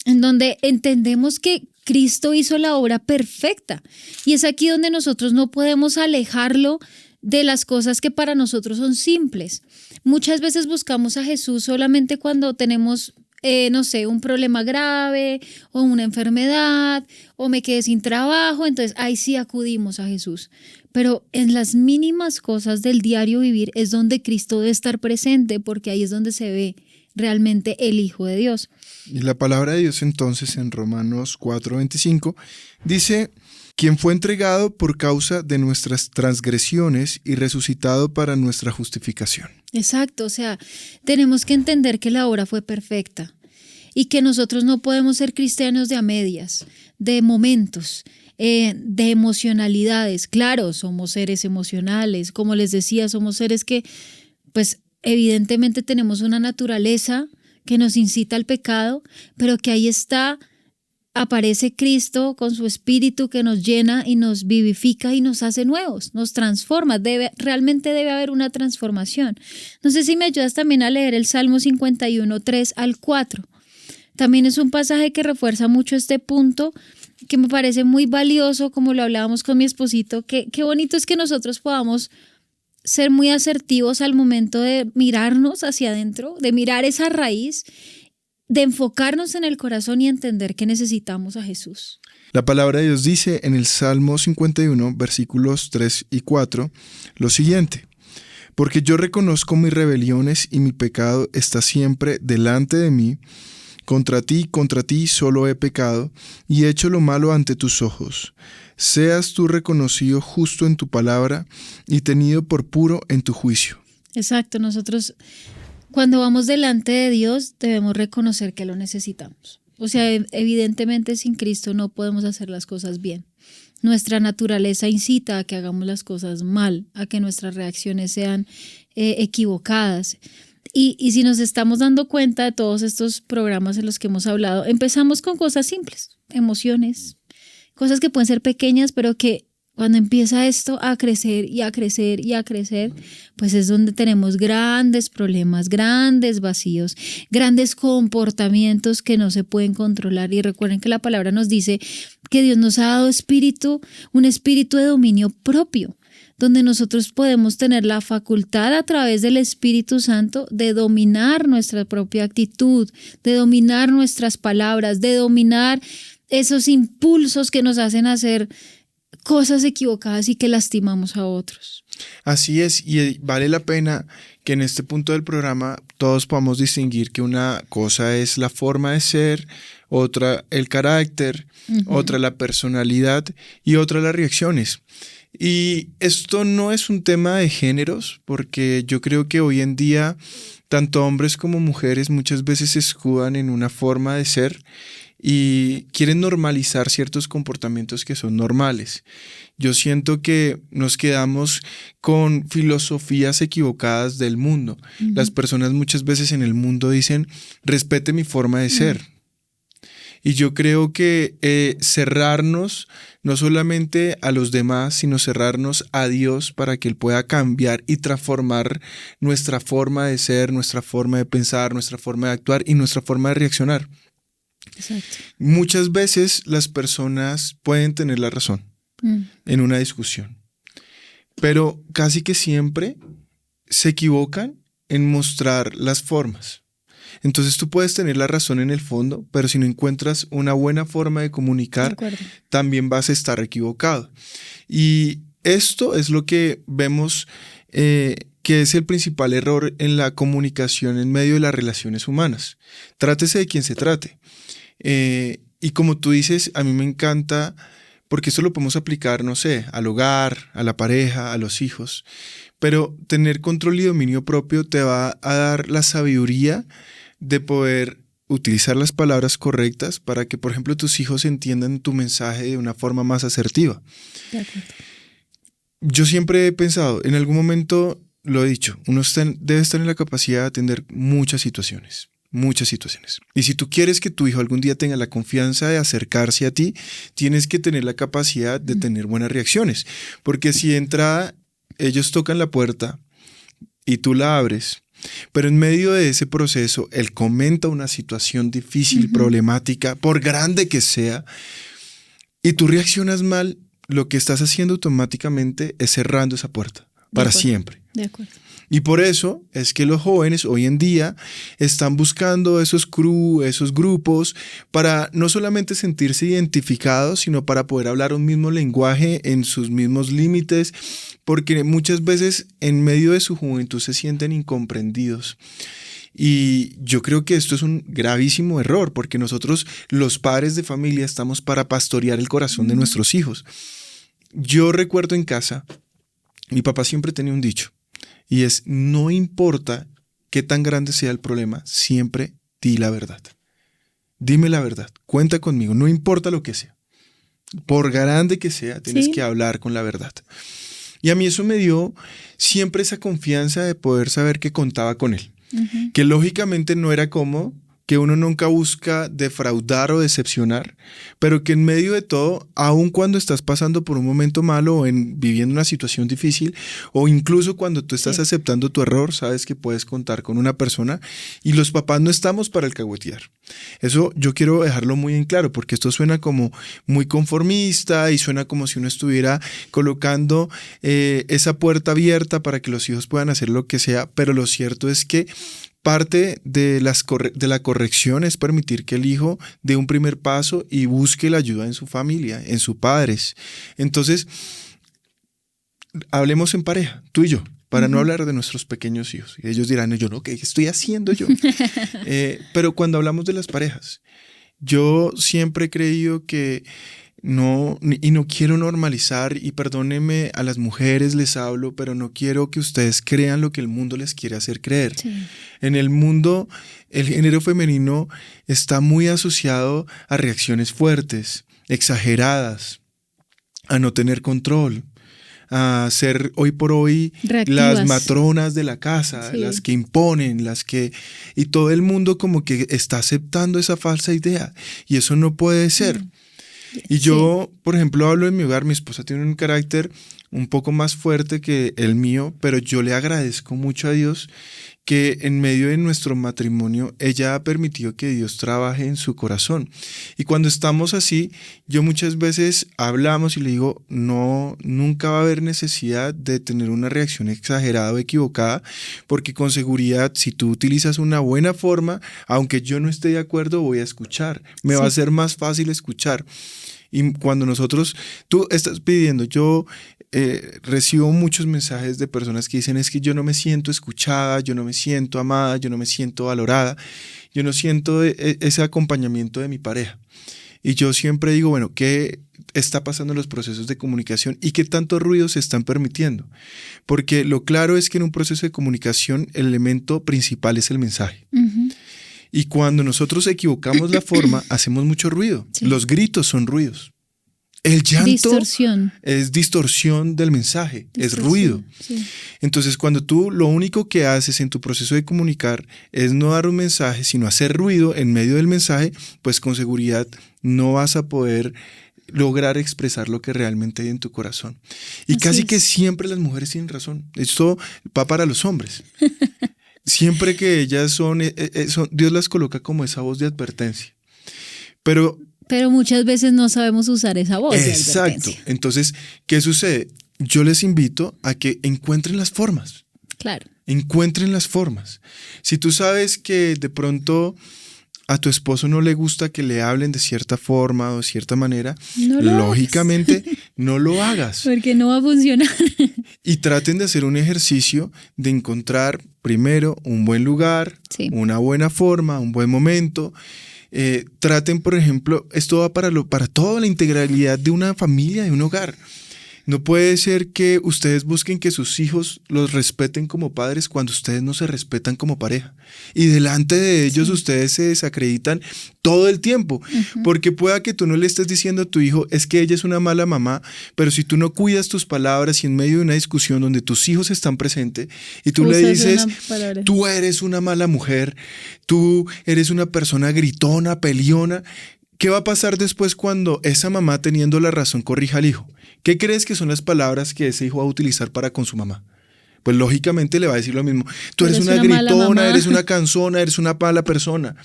en donde entendemos que Cristo hizo la obra perfecta y es aquí donde nosotros no podemos alejarlo de las cosas que para nosotros son simples. Muchas veces buscamos a Jesús solamente cuando tenemos no sé, un problema grave o una enfermedad o me quedé sin trabajo, entonces ahí sí acudimos a Jesús. Pero en las mínimas cosas del diario vivir es donde Cristo debe estar presente, porque ahí es donde se ve realmente el Hijo de Dios. Y la palabra de Dios entonces en Romanos 4:25 dice: quien fue entregado por causa de nuestras transgresiones y resucitado para nuestra justificación. Exacto, o sea, tenemos que entender que la obra fue perfecta y que nosotros no podemos ser cristianos de a medias, de momentos, de emocionalidades. Claro, somos seres emocionales, como les decía, somos seres que, pues, evidentemente tenemos una naturaleza que nos incita al pecado, pero que ahí está. Aparece Cristo con su espíritu que nos llena y nos vivifica y nos hace nuevos, nos transforma. Realmente debe haber una transformación. No sé si me ayudas también a leer el Salmo 51, 3 al 4. También es un pasaje que refuerza mucho este punto, que me parece muy valioso, como lo hablábamos con mi esposito, que qué bonito es que nosotros podamos ser muy asertivos al momento de mirarnos hacia adentro, de mirar esa raíz, de enfocarnos en el corazón y entender que necesitamos a Jesús. La palabra de Dios dice en el Salmo 51, versículos 3 y 4, lo siguiente: porque yo reconozco mis rebeliones y mi pecado está siempre delante de mí. Contra ti solo he pecado y he hecho lo malo ante tus ojos. Seas tú reconocido justo en tu palabra y tenido por puro en tu juicio. Exacto, nosotros cuando vamos delante de Dios debemos reconocer que lo necesitamos. O sea, evidentemente sin Cristo no podemos hacer las cosas bien. Nuestra naturaleza incita a que hagamos las cosas mal, a que nuestras reacciones sean equivocadas. Y si nos estamos dando cuenta de todos estos programas en los que hemos hablado, empezamos con cosas simples, emociones, cosas que pueden ser pequeñas, pero que cuando empieza esto a crecer y a crecer y a crecer, pues es donde tenemos grandes problemas, grandes vacíos, grandes comportamientos que no se pueden controlar. Y recuerden que la palabra nos dice que Dios nos ha dado un espíritu de dominio propio, donde nosotros podemos tener la facultad a través del Espíritu Santo de dominar nuestra propia actitud, de dominar nuestras palabras, de dominar esos impulsos que nos hacen hacer cosas equivocadas y que lastimamos a otros. Así es, y vale la pena que en este punto del programa todos podamos distinguir que una cosa es la forma de ser, otra el carácter, otra la personalidad y otra las reacciones. Y esto no es un tema de géneros, porque yo creo que hoy en día tanto hombres como mujeres muchas veces se escudan en una forma de ser y quieren normalizar ciertos comportamientos que son normales. Yo siento que nos quedamos con filosofías equivocadas del mundo. Las personas muchas veces en el mundo dicen: respete mi forma de ser. Y yo creo que cerrarnos no solamente a los demás, sino cerrarnos a Dios para que Él pueda cambiar y transformar nuestra forma de ser, nuestra forma de pensar, nuestra forma de actuar y nuestra forma de reaccionar. Exacto. Muchas veces las personas pueden tener la razón en una discusión, pero casi que siempre se equivocan en mostrar las formas. Entonces tú puedes tener la razón en el fondo, pero si no encuentras una buena forma de comunicar, también vas a estar equivocado. Y esto es lo que vemos que es el principal error en la comunicación en medio de las relaciones humanas. Trátese de quien se trate. Y como tú dices, a mí me encanta, porque esto lo podemos aplicar, no sé, al hogar, a la pareja, a los hijos, pero tener control y dominio propio te va a dar la sabiduría de poder utilizar las palabras correctas para que, por ejemplo, tus hijos entiendan tu mensaje de una forma más asertiva. Yo siempre he pensado, en algún momento lo he dicho, uno debe estar en la capacidad de atender muchas situaciones. Y si tú quieres que tu hijo algún día tenga la confianza de acercarse a ti, tienes que tener la capacidad de tener buenas reacciones. Porque si de entrada ellos tocan la puerta y tú la abres, pero en medio de ese proceso él comenta una situación difícil, problemática, por grande que sea, y tú reaccionas mal, lo que estás haciendo automáticamente es cerrando esa puerta. para siempre. De acuerdo. Y por eso es que los jóvenes hoy en día están buscando esos grupos para no solamente sentirse identificados, sino para poder hablar un mismo lenguaje en sus mismos límites, porque muchas veces en medio de su juventud se sienten incomprendidos. Y yo creo que esto es un gravísimo error, porque nosotros, los padres de familia, estamos para pastorear el corazón de nuestros hijos. Yo recuerdo en casa, mi papá siempre tenía un dicho, y es: no importa qué tan grande sea el problema, siempre di la verdad. Dime la verdad, cuenta conmigo, no importa lo que sea. Por grande que sea, tienes que hablar con la verdad. Y a mí eso me dio siempre esa confianza de poder saber que contaba con él. Uh-huh. Que lógicamente no era cómodo, que uno nunca busca defraudar o decepcionar, pero que en medio de todo, aun cuando estás pasando por un momento malo o viviendo una situación difícil, o incluso cuando tú estás aceptando tu error, sabes que puedes contar con una persona, y los papás no estamos para alcahuetear. Eso yo quiero dejarlo muy en claro, porque esto suena como muy conformista y suena como si uno estuviera colocando esa puerta abierta para que los hijos puedan hacer lo que sea, pero lo cierto es que parte de la corrección es permitir que el hijo dé un primer paso y busque la ayuda en su familia, en sus padres. Entonces, hablemos en pareja, tú y yo, para no hablar de nuestros pequeños hijos. Y ellos dirán: yo no, ¿qué estoy haciendo yo? Pero cuando hablamos de las parejas, yo siempre he creído que no quiero normalizar, y perdónenme, a las mujeres les hablo, pero no quiero que ustedes crean lo que el mundo les quiere hacer creer. Sí. En el mundo, el género femenino está muy asociado a reacciones fuertes, exageradas, a no tener control, a ser hoy por hoy reactivas, las matronas de la casa, las que imponen, y todo el mundo como que está aceptando esa falsa idea, y eso no puede ser. Y yo, por ejemplo, hablo en mi hogar. Mi esposa tiene un carácter un poco más fuerte que el mío, pero yo le agradezco mucho a Dios que en medio de nuestro matrimonio ella ha permitido que Dios trabaje en su corazón. Y cuando estamos así, yo muchas veces hablamos y le digo: no, nunca va a haber necesidad de tener una reacción exagerada o equivocada, porque con seguridad, si tú utilizas una buena forma, aunque yo no esté de acuerdo, voy a escuchar. Me va a ser más fácil escuchar. Y cuando tú estás pidiendo, yo recibo muchos mensajes de personas que dicen: es que yo no me siento escuchada, yo no me siento amada, yo no me siento valorada, yo no siento ese acompañamiento de mi pareja. Y yo siempre digo: bueno, ¿qué está pasando en los procesos de comunicación y qué tanto ruido se están permitiendo? Porque lo claro es que en un proceso de comunicación el elemento principal es el mensaje. Uh-huh. Y cuando nosotros equivocamos la forma, hacemos mucho ruido. Sí. Los gritos son ruidos. El llanto es distorsión del mensaje, es ruido. Sí. Entonces, cuando tú lo único que haces en tu proceso de comunicar es no dar un mensaje, sino hacer ruido en medio del mensaje, pues con seguridad no vas a poder lograr expresar lo que realmente hay en tu corazón. Y casi que siempre las mujeres tienen razón. Esto va para los hombres. Siempre que ellas son, Dios las coloca como esa voz de advertencia. Pero muchas veces no sabemos usar esa voz. Exacto. Entonces, ¿qué sucede? Yo les invito a que encuentren las formas. Claro. Encuentren las formas. Si tú sabes que de pronto a tu esposo no le gusta que le hablen de cierta forma o de cierta manera, lógicamente no lo hagas. Porque no va a funcionar. Y traten de hacer un ejercicio de encontrar primero un buen lugar, una buena forma, un buen momento. Traten, por ejemplo, esto va para toda la integralidad de una familia, de un hogar. No puede ser que ustedes busquen que sus hijos los respeten como padres cuando ustedes no se respetan como pareja. Y delante de ellos ustedes se desacreditan todo el tiempo. Uh-huh. Porque pueda que tú no le estés diciendo a tu hijo: es que ella es una mala mamá, pero si tú no cuidas tus palabras y en medio de una discusión donde tus hijos están presentes y tú le dices: tú eres una mala mujer, tú eres una persona gritona, peleona, ¿qué va a pasar después cuando esa mamá, teniendo la razón, corrija al hijo? ¿Qué crees que son las palabras que ese hijo va a utilizar para con su mamá? Pues lógicamente le va a decir lo mismo. Tú eres una gritona, eres una cansona, eres una mala persona.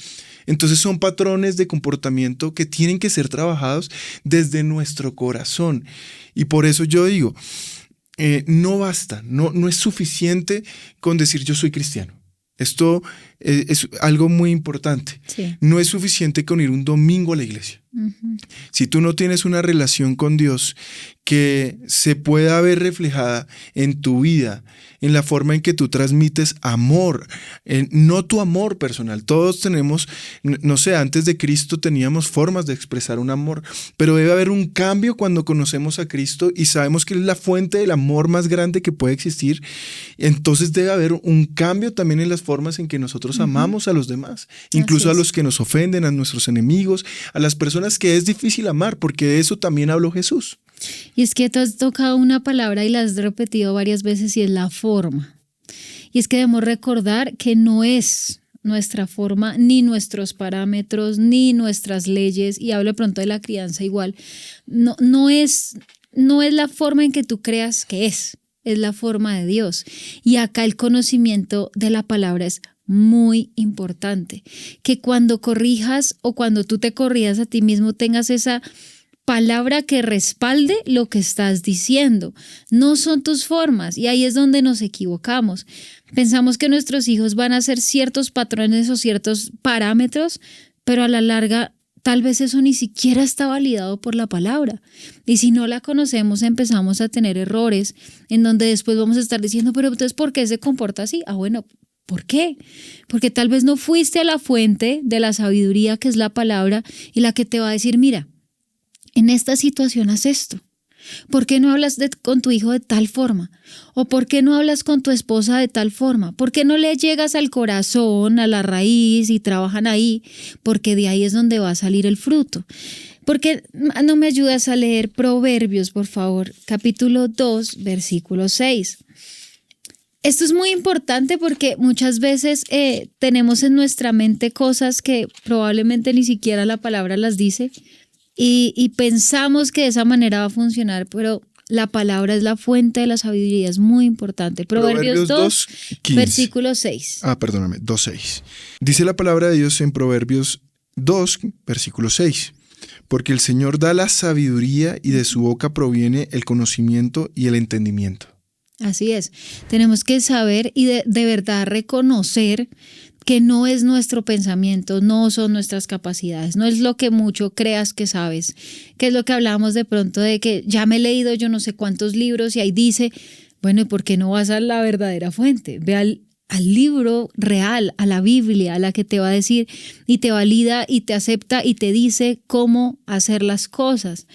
Entonces son patrones de comportamiento que tienen que ser trabajados desde nuestro corazón. Y por eso yo digo, no basta, no es suficiente con decir yo soy cristiano. Esto es algo muy importante. Sí. No es suficiente con ir un domingo a la iglesia. Ujú. Si tú no tienes una relación con Dios que se pueda ver reflejada en tu vida, en la forma en que tú transmites amor, no tu amor personal. Todos tenemos, no sé, antes de Cristo teníamos formas de expresar un amor, pero debe haber un cambio cuando conocemos a Cristo y sabemos que Él es la fuente del amor más grande que puede existir. Entonces debe haber un cambio también en las formas en que nosotros amamos a los demás, incluso a los que nos ofenden, a nuestros enemigos, a las personas que es difícil amar, porque de eso también habló Jesús. Y es que tú has tocado una palabra y la has repetido varias veces y es la forma. Y es que debemos recordar que no es nuestra forma, ni nuestros parámetros, ni nuestras leyes, y hablo de pronto de la crianza igual, no es la forma en que tú creas que es la forma de Dios. Y acá el conocimiento de la palabra es muy importante, que cuando corrijas o cuando tú te corrijas a ti mismo tengas esa palabra que respalde lo que estás diciendo. No son tus formas y ahí es donde nos equivocamos. Pensamos que nuestros hijos van a hacer ciertos patrones o ciertos parámetros, pero a la larga tal vez eso ni siquiera está validado por la palabra. Y si no la conocemos, empezamos a tener errores en donde después vamos a estar diciendo, pero entonces, ¿por qué se comporta así? Bueno, ¿por qué? Porque tal vez no fuiste a la fuente de la sabiduría que es la palabra y la que te va a decir, mira, en esta situación haz esto. ¿Por qué no hablas con tu hijo de tal forma? ¿O por qué no hablas con tu esposa de tal forma? ¿Por qué no le llegas al corazón, a la raíz y trabajan ahí? Porque de ahí es donde va a salir el fruto. ¿Por qué no me ayudas a leer Proverbios, por favor? Capítulo 2, versículo 6. Esto es muy importante porque muchas veces tenemos en nuestra mente cosas que probablemente ni siquiera la palabra las dice. Y pensamos que de esa manera va a funcionar, pero la palabra es la fuente de la sabiduría, es muy importante. Proverbios 2, versículo 6. Perdóname, 2:6. Dice la palabra de Dios en Proverbios 2, versículo 6. Porque el Señor da la sabiduría y de su boca proviene el conocimiento y el entendimiento. Así es. Tenemos que saber y de verdad reconocer que no es nuestro pensamiento, no son nuestras capacidades, no es lo que mucho creas que sabes, que es lo que hablábamos de pronto de que ya me he leído yo no sé cuántos libros y ahí dice, bueno, ¿y por qué no vas a la verdadera fuente? Ve al libro real, a la Biblia, a la que te va a decir y te valida y te acepta y te dice cómo hacer las cosas.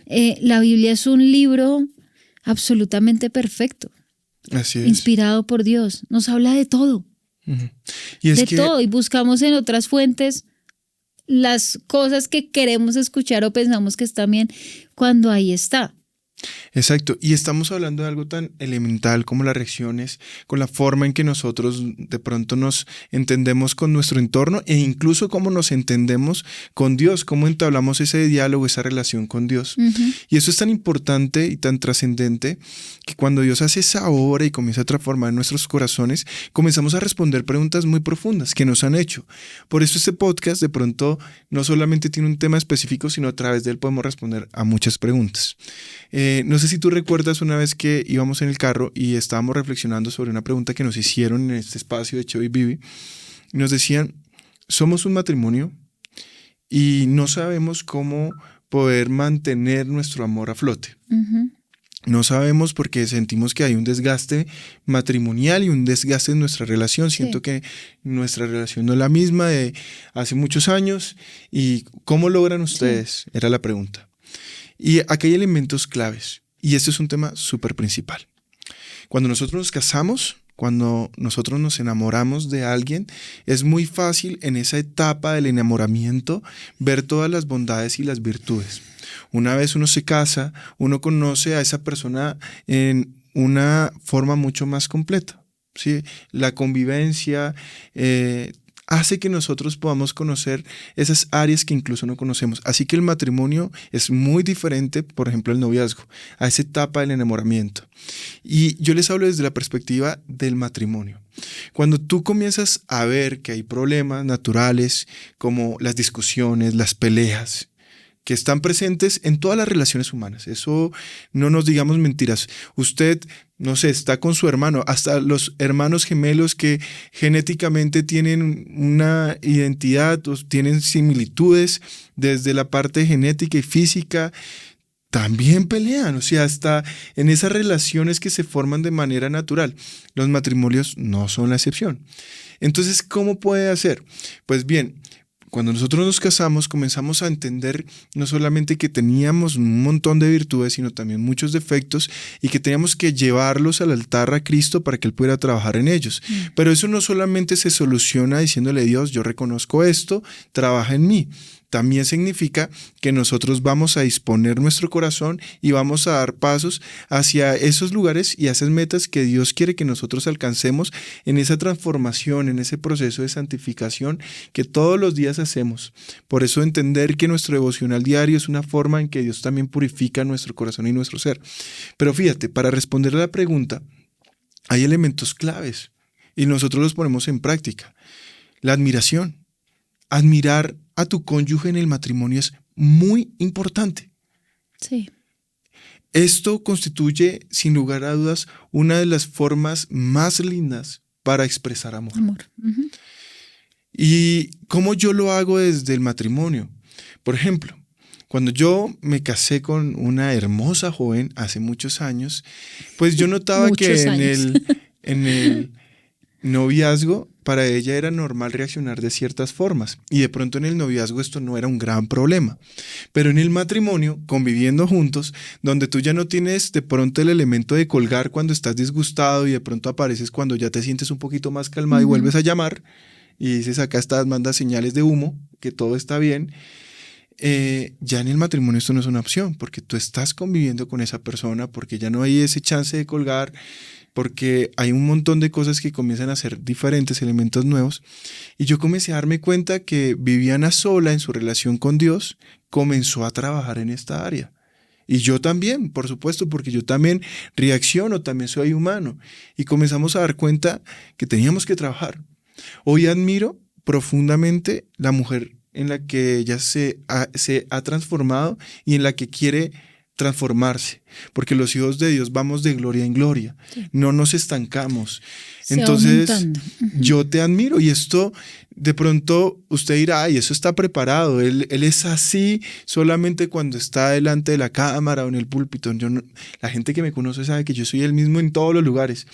La Biblia es un libro absolutamente perfecto. Así es. Inspirado por Dios, nos habla de todo. Y es todo, y buscamos en otras fuentes las cosas que queremos escuchar o pensamos que están bien cuando ahí está. Exacto, y estamos hablando de algo tan elemental como las reacciones, con la forma en que nosotros de pronto nos entendemos con nuestro entorno e incluso cómo nos entendemos con Dios, cómo entablamos ese diálogo, esa relación con Dios. Y eso es tan importante y tan trascendente que cuando Dios hace esa obra y comienza a transformar nuestros corazones, comenzamos a responder preguntas muy profundas que nos han hecho. Por eso este podcast de pronto no solamente tiene un tema específico, sino a través de él podemos responder a muchas preguntas. No sé si tú recuerdas una vez que íbamos en el carro y estábamos reflexionando sobre una pregunta que nos hicieron en este espacio de Cheo y Vivi. Nos decían, somos un matrimonio y no sabemos cómo poder mantener nuestro amor a flote. No sabemos porque sentimos que hay un desgaste matrimonial y un desgaste en nuestra relación. Siento que nuestra relación no es la misma de hace muchos años. ¿Y cómo logran ustedes? Era la pregunta. Y aquí hay elementos claves, y este es un tema súper principal. Cuando nosotros nos casamos, cuando nosotros nos enamoramos de alguien, es muy fácil en esa etapa del enamoramiento ver todas las bondades y las virtudes. Una vez uno se casa, uno conoce a esa persona en una forma mucho más completa, ¿sí? La convivencia, hace que nosotros podamos conocer esas áreas que incluso no conocemos. Así que el matrimonio es muy diferente, por ejemplo, al noviazgo, a esa etapa del enamoramiento. Y yo les hablo desde la perspectiva del matrimonio. Cuando tú comienzas a ver que hay problemas naturales como las discusiones, las peleas, que están presentes en todas las relaciones humanas. Eso no nos digamos mentiras. Usted, no sé, está con su hermano, hasta los hermanos gemelos que genéticamente tienen una identidad, o tienen similitudes desde la parte genética y física, también pelean, o sea, hasta en esas relaciones que se forman de manera natural. Los matrimonios no son la excepción. Entonces, ¿cómo puede hacer? Pues bien, cuando nosotros nos casamos, comenzamos a entender no solamente que teníamos un montón de virtudes, sino también muchos defectos y que teníamos que llevarlos al altar a Cristo para que Él pudiera trabajar en ellos. Pero eso no solamente se soluciona diciéndole a Dios, yo reconozco esto, trabaja en mí. También significa que nosotros vamos a disponer nuestro corazón y vamos a dar pasos hacia esos lugares y a esas metas que Dios quiere que nosotros alcancemos en esa transformación, en ese proceso de santificación que todos los días hacemos. Por eso entender que nuestro devocional diario es una forma en que Dios también purifica nuestro corazón y nuestro ser. Pero fíjate, para responder a la pregunta, hay elementos claves y nosotros los ponemos en práctica. La admiración. Admirar a tu cónyuge en el matrimonio es muy importante. Sí. Esto constituye, sin lugar a dudas, una de las formas más lindas para expresar amor. Uh-huh. ¿Y cómo yo lo hago desde el matrimonio? Por ejemplo, cuando yo me casé con una hermosa joven hace muchos años, pues yo notaba que en el noviazgo para ella era normal reaccionar de ciertas formas y de pronto en el noviazgo esto no era un gran problema, pero en el matrimonio, conviviendo juntos, donde tú ya no tienes de pronto el elemento de colgar cuando estás disgustado y de pronto apareces cuando ya te sientes un poquito más calmado y vuelves a llamar y dices acá estás, mandas señales de humo, que todo está bien. Ya en el matrimonio esto no es una opción porque tú estás conviviendo con esa persona, porque ya no hay ese chance de colgar, porque hay un montón de cosas que comienzan a ser diferentes, elementos nuevos, y yo comencé a darme cuenta que Viviana sola en su relación con Dios comenzó a trabajar en esta área. Y yo también, por supuesto, porque yo también reacciono, también soy humano, y comenzamos a dar cuenta que teníamos que trabajar. Hoy admiro profundamente la mujer en la que ella se ha transformado y en la que quiere transformarse, porque los hijos de Dios vamos de gloria en gloria, sí. No nos estancamos. Entonces, yo te admiro y esto de pronto usted dirá, ay, eso está preparado, él es así solamente cuando está delante de la cámara o en el púlpito. La gente que me conoce sabe que yo soy el mismo en todos los lugares.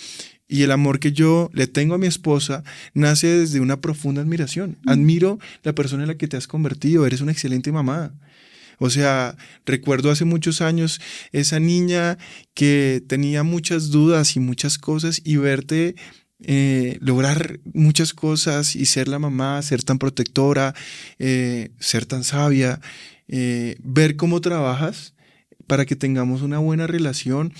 Y el amor que yo le tengo a mi esposa nace desde una profunda admiración. Admiro la persona en la que te has convertido, eres una excelente mamá. O sea, recuerdo hace muchos años esa niña que tenía muchas dudas y muchas cosas y verte lograr muchas cosas y ser la mamá, ser tan protectora, ser tan sabia, ver cómo trabajas para que tengamos una buena relación,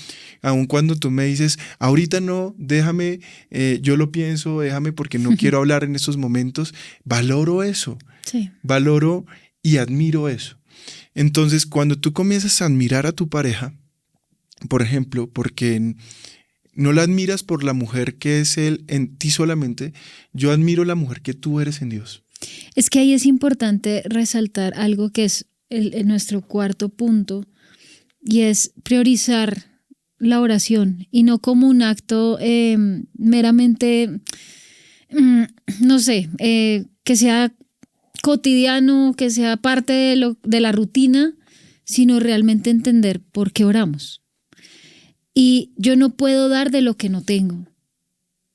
aun cuando tú me dices, ahorita no, déjame, yo lo pienso, déjame porque no quiero hablar en estos momentos, valoro eso, sí. Valoro y admiro eso. Entonces, cuando tú comienzas a admirar a tu pareja, por ejemplo, porque no la admiras por la mujer que es Él en ti solamente, yo admiro la mujer que tú eres en Dios. Es que ahí es importante resaltar algo que es nuestro cuarto punto, y es priorizar la oración y no como un acto meramente, no sé, que sea cotidiano, que sea parte de la rutina, sino realmente entender por qué oramos. Y yo no puedo dar de lo que no tengo.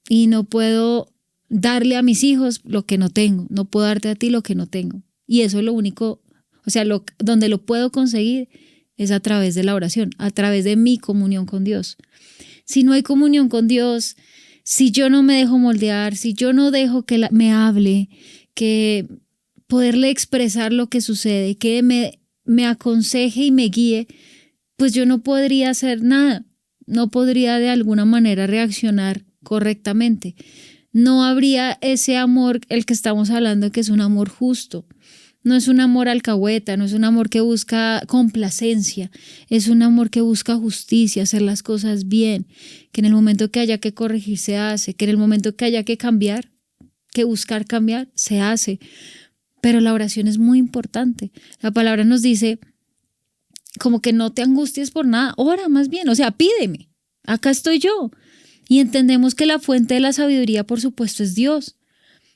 Y no puedo darle a mis hijos lo que no tengo. No puedo darte a ti lo que no tengo. Y eso es lo único, o sea, donde lo puedo conseguir es a través de la oración, a través de mi comunión con Dios. Si no hay comunión con Dios, si yo no me dejo moldear, si yo no dejo que me hable, que poderle expresar lo que sucede, que me aconseje y me guíe, pues yo no podría hacer nada, no podría de alguna manera reaccionar correctamente. No habría ese amor, el que estamos hablando, que es un amor justo. No es un amor alcahueta, no es un amor que busca complacencia, es un amor que busca justicia, hacer las cosas bien, que en el momento que haya que corregir se hace, que en el momento que haya que cambiar, que buscar cambiar, se hace. pero la oración es muy importante. La palabra nos dice como que no te angusties por nada, ora más bien, o sea, pídeme, acá estoy yo. Y entendemos que la fuente de la sabiduría, por supuesto, es Dios.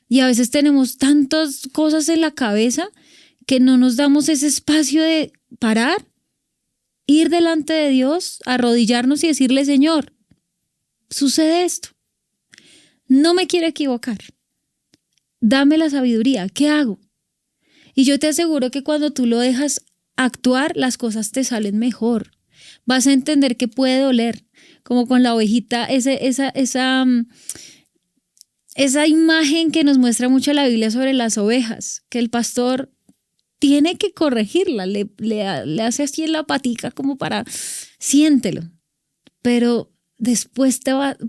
Y a veces tenemos tantas cosas en la cabeza que no nos damos ese espacio de parar, ir delante de Dios, arrodillarnos y decirle, Señor, sucede esto, no me quiero equivocar, dame la sabiduría, ¿qué hago? Y yo te aseguro que cuando tú lo dejas actuar, las cosas te salen mejor. Vas a entender que puede doler, como con la ovejita, esa imagen que nos muestra mucho la Biblia sobre las ovejas, que el pastor tiene que corregirla, le hace así en la patica como para, siéntelo, pero después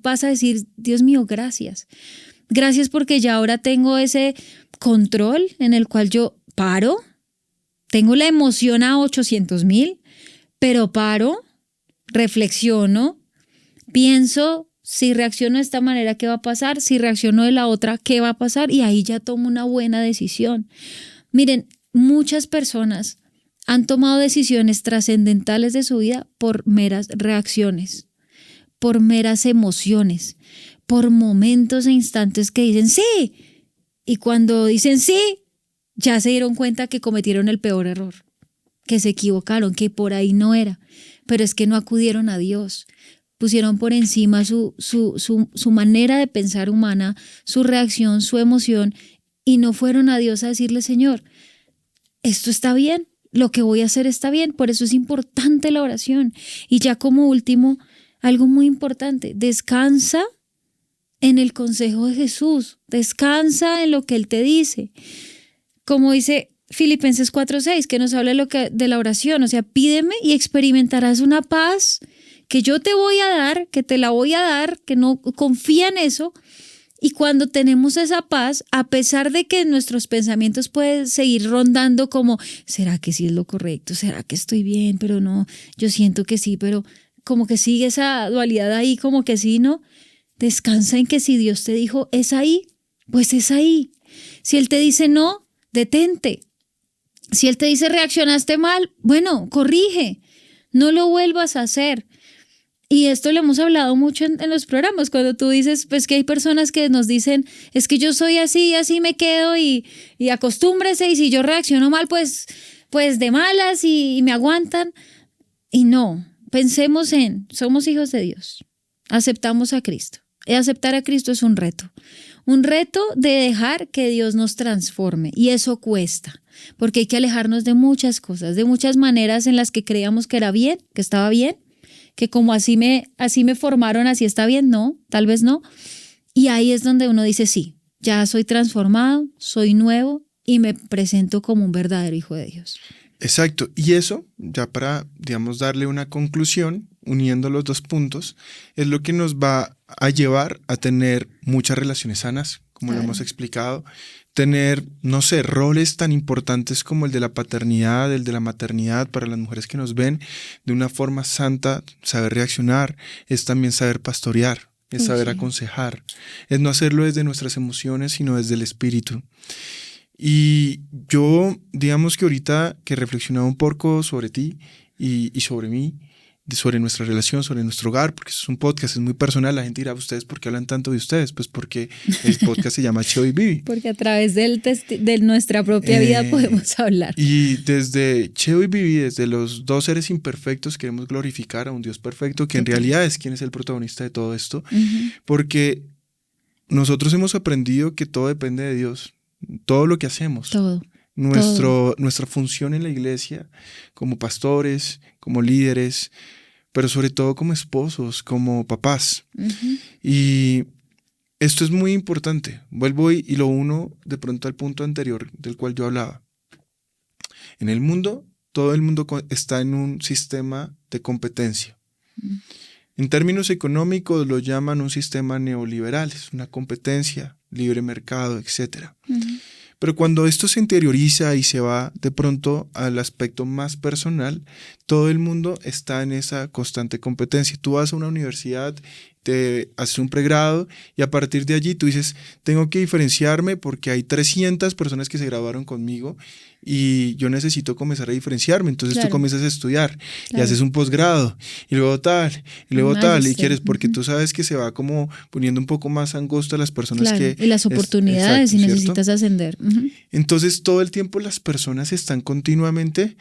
vas a decir, Dios mío, gracias. Gracias porque ya ahora tengo ese control en el cual yo paro, tengo la emoción a 800,000, pero paro, reflexiono, pienso, si reacciono de esta manera, ¿qué va a pasar? Si reacciono de la otra, ¿qué va a pasar? Y ahí ya tomo una buena decisión. Miren, muchas personas han tomado decisiones trascendentales de su vida por meras reacciones, por meras emociones, por momentos e instantes que dicen sí. Y cuando dicen sí, ya se dieron cuenta que cometieron el peor error, que se equivocaron, que por ahí no era. Pero es que no acudieron a Dios. Pusieron por encima su manera de pensar humana, su reacción, su emoción, y no fueron a Dios a decirle, Señor, esto está bien, lo que voy a hacer está bien. Por eso es importante la oración. Y ya como último, algo muy importante, descansa en el consejo de Jesús, descansa en lo que Él te dice. Como dice Filipenses 4:6, que nos habla de la oración, o sea, pídeme y experimentarás una paz que yo te voy a dar, que te la voy a dar, que no confía en eso. Y cuando tenemos esa paz, a pesar de que nuestros pensamientos pueden seguir rondando como, ¿será que sí es lo correcto? ¿Será que estoy bien? Pero no, yo siento que sí, pero como que sigue esa dualidad ahí, como que sí, ¿no? Descansa en que si Dios te dijo, es ahí, pues es ahí. Si Él te dice no, detente. Si Él te dice reaccionaste mal, bueno, corrige, no lo vuelvas a hacer. Y esto lo hemos hablado mucho en los programas, cuando tú dices, pues que hay personas que nos dicen, es que yo soy así y así me quedo y acostúmbrese, y si yo reacciono mal, pues de malas y me aguantan. Y no, pensemos somos hijos de Dios, aceptamos a Cristo. Y aceptar a Cristo es un reto de dejar que Dios nos transforme, y eso cuesta, porque hay que alejarnos de muchas cosas, de muchas maneras en las que creíamos que era bien, que estaba bien, que como así me formaron, así está bien, no, tal vez no. Y ahí es donde uno dice, sí, ya soy transformado, soy nuevo y me presento como un verdadero hijo de Dios. Exacto, y eso, ya para, digamos, darle una conclusión, uniendo los dos puntos, es lo que nos va a llevar a tener muchas relaciones sanas, como lo hemos explicado, tener, no sé, roles tan importantes como el de la paternidad, el de la maternidad para las mujeres que nos ven de una forma santa, saber reaccionar, es también saber pastorear, es saber aconsejar, es no hacerlo desde nuestras emociones, sino desde el espíritu. Y yo, digamos que ahorita que reflexionaba un poco sobre ti y sobre mí, sobre nuestra relación, sobre nuestro hogar, porque es un podcast, es muy personal. La gente dirá, ¿ustedes por qué hablan tanto de ustedes? Pues porque el podcast se llama Cheo y Vivi. Porque a través de nuestra propia vida podemos hablar. Y desde Cheo y Vivi, desde los dos seres imperfectos, queremos glorificar a un Dios perfecto, que en realidad es quien es el protagonista de todo esto, porque nosotros hemos aprendido que todo depende de Dios, todo lo que hacemos. Todo. Nuestra función en la iglesia, como pastores, como líderes, pero sobre todo como esposos, como papás. Y esto es muy importante. Vuelvo y lo uno de pronto al punto anterior del cual yo hablaba. En el mundo, todo el mundo está en un sistema de competencia. En términos económicos lo llaman un sistema neoliberal, es una competencia, libre mercado, etc. Pero cuando esto se interioriza y se va de pronto al aspecto más personal, todo el mundo está en esa constante competencia. Tú vas a una universidad te haces un pregrado y a partir de allí tú dices, tengo que diferenciarme porque hay 300 personas que se graduaron conmigo y yo necesito comenzar a diferenciarme. Entonces tú comienzas a estudiar y haces un posgrado y luego tal, y quieres, porque tú sabes que se va como poniendo un poco más angosto las personas y las oportunidades y necesitas ascender. Entonces todo el tiempo las personas están continuamente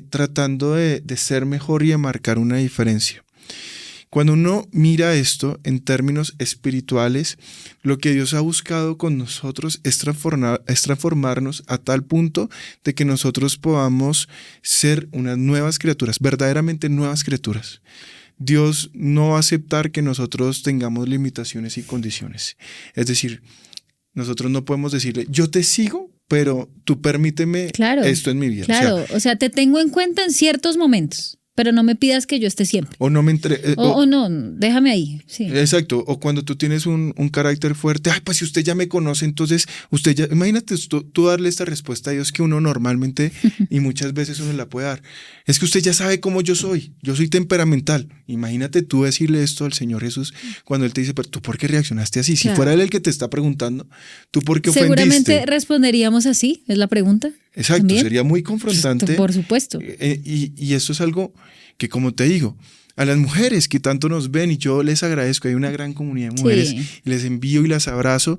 tratando de ser mejor y de marcar una diferencia. Cuando uno mira esto en términos espirituales, lo que Dios ha buscado con nosotros es transformarnos a tal punto de que nosotros podamos ser unas nuevas criaturas, verdaderamente nuevas criaturas. Dios no va a aceptar que nosotros tengamos limitaciones y condiciones. Es decir, nosotros no podemos decirle, yo te sigo, pero tú permíteme esto en mi vida. Claro, o sea, te tengo en cuenta en ciertos momentos. Pero no me pidas que yo esté siempre. O no me no, déjame ahí. Sí. Exacto. O cuando tú tienes un carácter fuerte, ay, pues si usted ya me conoce, entonces usted ya. Imagínate tú darle esta respuesta a Dios que uno normalmente y muchas veces uno la puede dar. Es que usted ya sabe cómo yo soy. Yo soy temperamental. Imagínate tú decirle esto al Señor Jesús cuando Él te dice, pero ¿tú por qué reaccionaste así? Si fuera Él el que te está preguntando, ¿tú por qué ofendiste? Seguramente responderíamos así, es la pregunta. Exacto, ¿también? Sería muy confrontante. Por supuesto. Y esto es algo que, como te digo, a las mujeres que tanto nos ven, y yo les agradezco, hay una gran comunidad de mujeres, y les envío y las abrazo,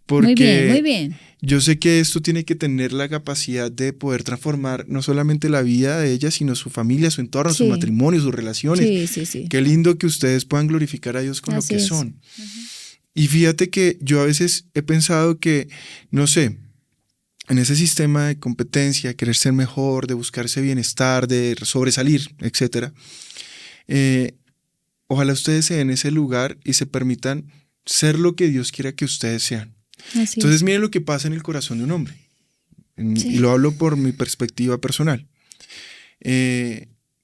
porque muy bien. Yo sé que esto tiene que tener la capacidad de poder transformar no solamente la vida de ellas, sino su familia, su entorno, su matrimonio, sus relaciones. Sí. Qué lindo que ustedes puedan glorificar a Dios con lo que son. Y fíjate que yo a veces he pensado que, no sé, en ese sistema de competencia, querer ser mejor, de buscarse bienestar, de sobresalir, etc. Ojalá ustedes se den ese lugar y se permitan ser lo que Dios quiera que ustedes sean. Entonces miren lo que pasa en el corazón de un hombre. Y lo hablo por mi perspectiva personal.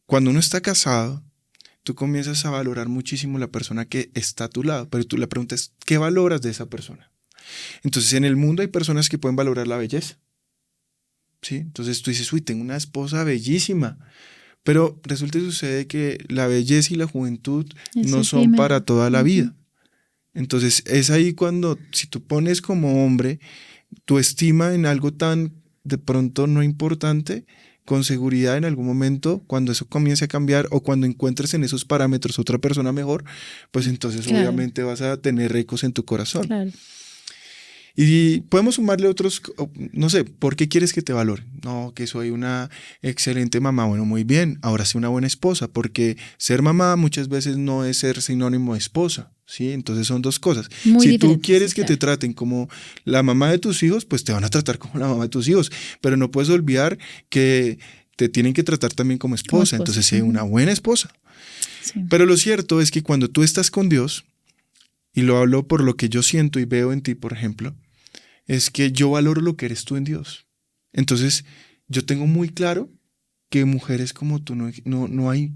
Cuando uno está casado, tú comienzas a valorar muchísimo la persona que está a tu lado, pero tú la pregunta es, ¿qué valoras de esa persona? Entonces en el mundo hay personas que pueden valorar la belleza, ¿sí? Entonces tú dices, uy, tengo una esposa bellísima, pero resulta y sucede que la belleza y la juventud no son para toda la vida. Entonces es ahí cuando, si tú pones como hombre tu estima en algo tan de pronto no importante, con seguridad en algún momento, cuando eso comience a cambiar o cuando encuentres en esos parámetros otra persona mejor, pues entonces obviamente vas a tener ecos en tu corazón. Claro. Y podemos sumarle otros, no sé, ¿por qué quieres que te valoren? No, que soy una excelente mamá. Bueno, muy bien, ahora soy una buena esposa, porque ser mamá muchas veces no es ser sinónimo de esposa, ¿sí? Entonces son dos cosas. Si tú quieres que te traten como la mamá de tus hijos, pues te van a tratar como la mamá de tus hijos, pero no puedes olvidar que te tienen que tratar también como esposa. Entonces sé una buena esposa. Sí. Pero lo cierto es que cuando tú estás con Dios, y lo hablo por lo que yo siento y veo en ti, por ejemplo, es que yo valoro lo que eres tú en Dios. Entonces, yo tengo muy claro que mujeres como tú no hay.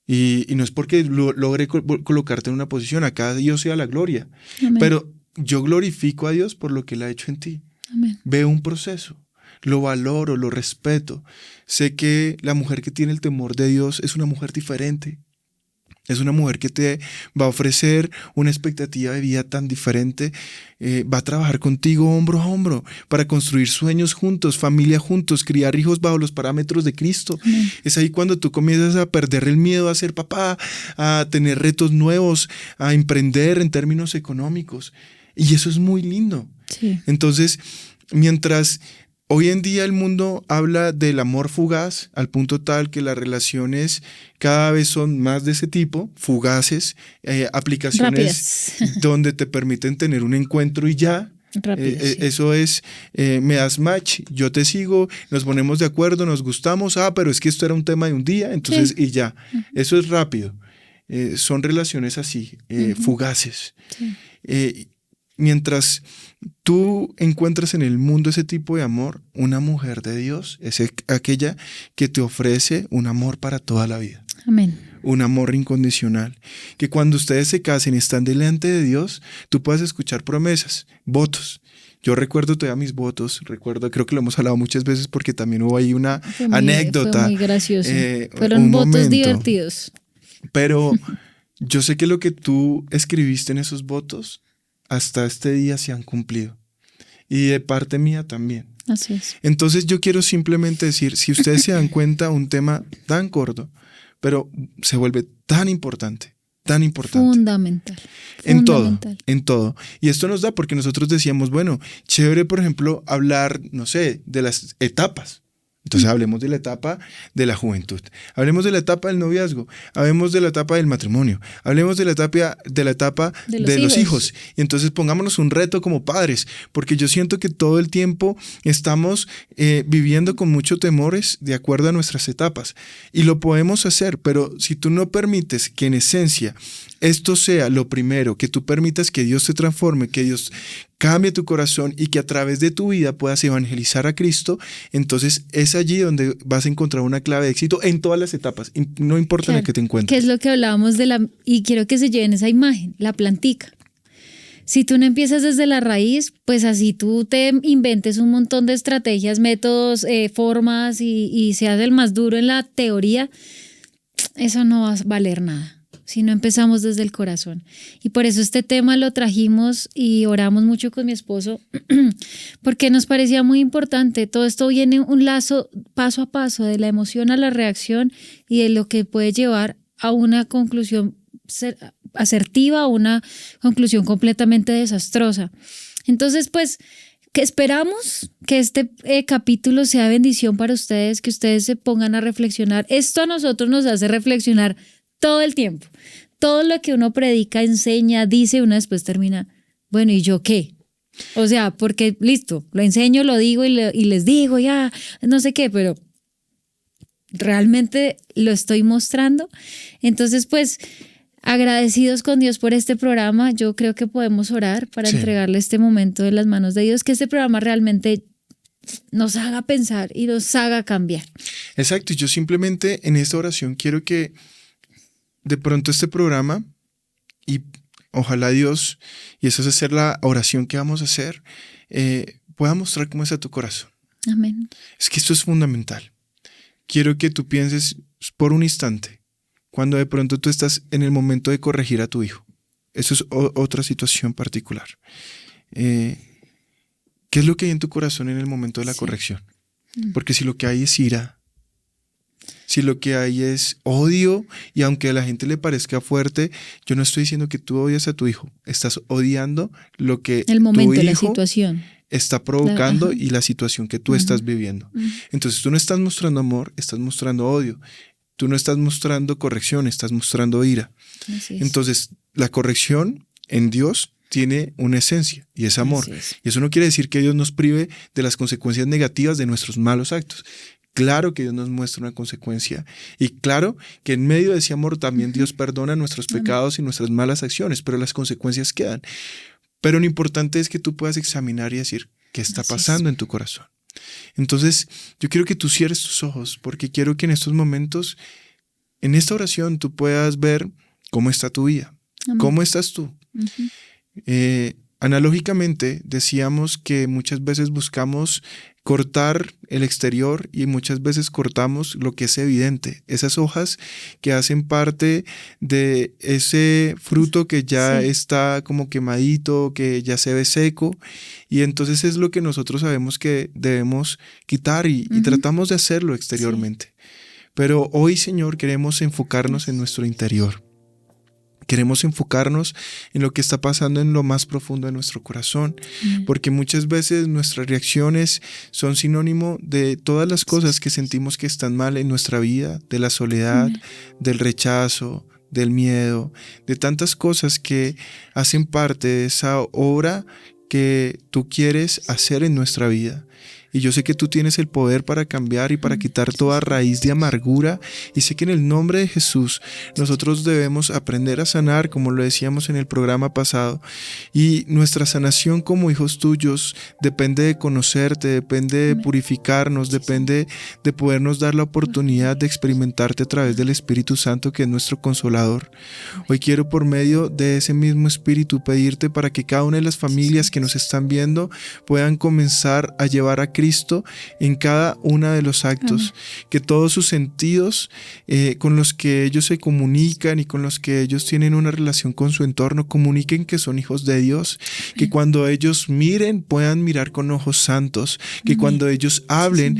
Y no es porque logre colocarte en una posición, acá Dios sea la gloria. Amén. Pero yo glorifico a Dios por lo que Él ha hecho en ti. Amén. Veo un proceso, lo valoro, lo respeto. Sé que la mujer que tiene el temor de Dios es una mujer diferente. Es una mujer que te va a ofrecer una expectativa de vida tan diferente. Va a trabajar contigo hombro a hombro para construir sueños juntos, familia juntos, criar hijos bajo los parámetros de Cristo. Amén. Es ahí cuando tú comienzas a perder el miedo a ser papá, a tener retos nuevos, a emprender en términos económicos. Y eso es muy lindo. Sí. Entonces, mientras hoy en día el mundo habla del amor fugaz al punto tal que las relaciones cada vez son más de ese tipo, fugaces, aplicaciones donde te permiten tener un encuentro y ya. Eso es, me das match, yo te sigo, nos ponemos de acuerdo, nos gustamos, pero es que esto era un tema de un día, entonces y ya. Eso es rápido. Son relaciones así, fugaces. Sí. Mientras tú encuentras en el mundo ese tipo de amor, una mujer de Dios es aquella que te ofrece un amor para toda la vida. Amén. Un amor incondicional. Que cuando ustedes se casen y están delante de Dios, tú puedas escuchar promesas, votos. Yo recuerdo todavía mis votos, creo que lo hemos hablado muchas veces porque también hubo ahí una anécdota. Fue muy gracioso. Fueron votos divertidos. Pero yo sé que lo que tú escribiste en esos votos hasta este día se han cumplido. Y de parte mía también. Así es. Entonces yo quiero simplemente decir, si ustedes se dan cuenta, un tema tan corto, pero se vuelve tan importante. Fundamental. En todo. Y esto nos da porque nosotros decíamos, bueno, chévere, por ejemplo, hablar, no sé, de las etapas. Entonces hablemos de la etapa de la juventud, hablemos de la etapa del noviazgo, hablemos de la etapa del matrimonio, hablemos de la etapa de los hijos. Y entonces pongámonos un reto como padres, porque yo siento que todo el tiempo estamos viviendo con muchos temores de acuerdo a nuestras etapas. Y lo podemos hacer, pero si tú no permites que en esencia esto sea lo primero, que tú permitas que Dios te transforme, que Dios cambie tu corazón y que a través de tu vida puedas evangelizar a Cristo, entonces es allí donde vas a encontrar una clave de éxito en todas las etapas, no importa en la que te encuentres. Que es lo que hablábamos y quiero que se lleven esa imagen, la plantica. Si tú no empiezas desde la raíz, pues así tú te inventes un montón de estrategias, métodos, formas y seas el más duro en la teoría, eso no va a valer nada si no empezamos desde el corazón. Y por eso este tema lo trajimos y oramos mucho con mi esposo, porque nos parecía muy importante. Todo esto viene un lazo paso a paso, de la emoción a la reacción y de lo que puede llevar a una conclusión asertiva o una conclusión completamente desastrosa. Entonces, pues, que esperamos que este capítulo sea bendición para ustedes, que ustedes se pongan a reflexionar. Esto a nosotros nos hace reflexionar todo el tiempo. Todo lo que uno predica, enseña, dice, uno después termina, bueno, ¿y yo qué? O sea, porque listo, lo enseño, lo digo y les digo, ya, no sé qué, pero realmente lo estoy mostrando. Entonces, pues, agradecidos con Dios por este programa. Yo creo que podemos orar para entregarle este momento de las manos de Dios, que este programa realmente nos haga pensar y nos haga cambiar. Exacto, y yo simplemente en esta oración quiero que de pronto este programa, y ojalá Dios, y esa es hacer la oración que vamos a hacer, pueda mostrar cómo está tu corazón. Amén. Es que esto es fundamental. Quiero que tú pienses por un instante, cuando de pronto tú estás en el momento de corregir a tu hijo. Eso es otra situación particular. ¿Qué es lo que hay en tu corazón en el momento de la corrección? Porque si lo que hay es ira, si lo que hay es odio, y aunque a la gente le parezca fuerte, yo no estoy diciendo que tú odias a tu hijo, estás odiando lo que el momento, tu hijo la situación está provocando y la situación que tú estás viviendo. Entonces tú no estás mostrando amor, estás mostrando odio. Tú no estás mostrando corrección, estás mostrando ira. Entonces la corrección en Dios tiene una esencia y es amor. Y eso no quiere decir que Dios nos prive de las consecuencias negativas de nuestros malos actos. Claro que Dios nos muestra una consecuencia y claro que en medio de ese amor también Dios perdona nuestros pecados y nuestras malas acciones, pero las consecuencias quedan. Pero lo importante es que tú puedas examinar y decir qué está pasando en tu corazón. Entonces yo quiero que tú cierres tus ojos porque quiero que en estos momentos, en esta oración, tú puedas ver cómo está tu vida, cómo estás tú. Analógicamente decíamos que muchas veces buscamos cortar el exterior y muchas veces cortamos lo que es evidente, esas hojas que hacen parte de ese fruto que ya está como quemadito, que ya se ve seco, y entonces es lo que nosotros sabemos que debemos quitar y tratamos de hacerlo exteriormente. Pero hoy, Señor, queremos enfocarnos en nuestro interior. Queremos enfocarnos en lo que está pasando en lo más profundo de nuestro corazón, porque muchas veces nuestras reacciones son sinónimo de todas las cosas que sentimos que están mal en nuestra vida, de la soledad, del rechazo, del miedo, de tantas cosas que hacen parte de esa obra que tú quieres hacer en nuestra vida. Y yo sé que tú tienes el poder para cambiar y para quitar toda raíz de amargura. Y sé que en el nombre de Jesús nosotros debemos aprender a sanar, como lo decíamos en el programa pasado. Y nuestra sanación como hijos tuyos depende de conocerte, depende de purificarnos, depende de podernos dar la oportunidad de experimentarte a través del Espíritu Santo, que es nuestro consolador. Hoy quiero, por medio de ese mismo Espíritu, pedirte para que cada una de las familias que nos están viendo puedan comenzar a llevar a Cristo Cristo en cada uno de los actos, que todos sus sentidos con los que ellos se comunican y con los que ellos tienen una relación con su entorno, comuniquen que son hijos de Dios, que cuando ellos miren puedan mirar con ojos santos, que cuando ellos hablen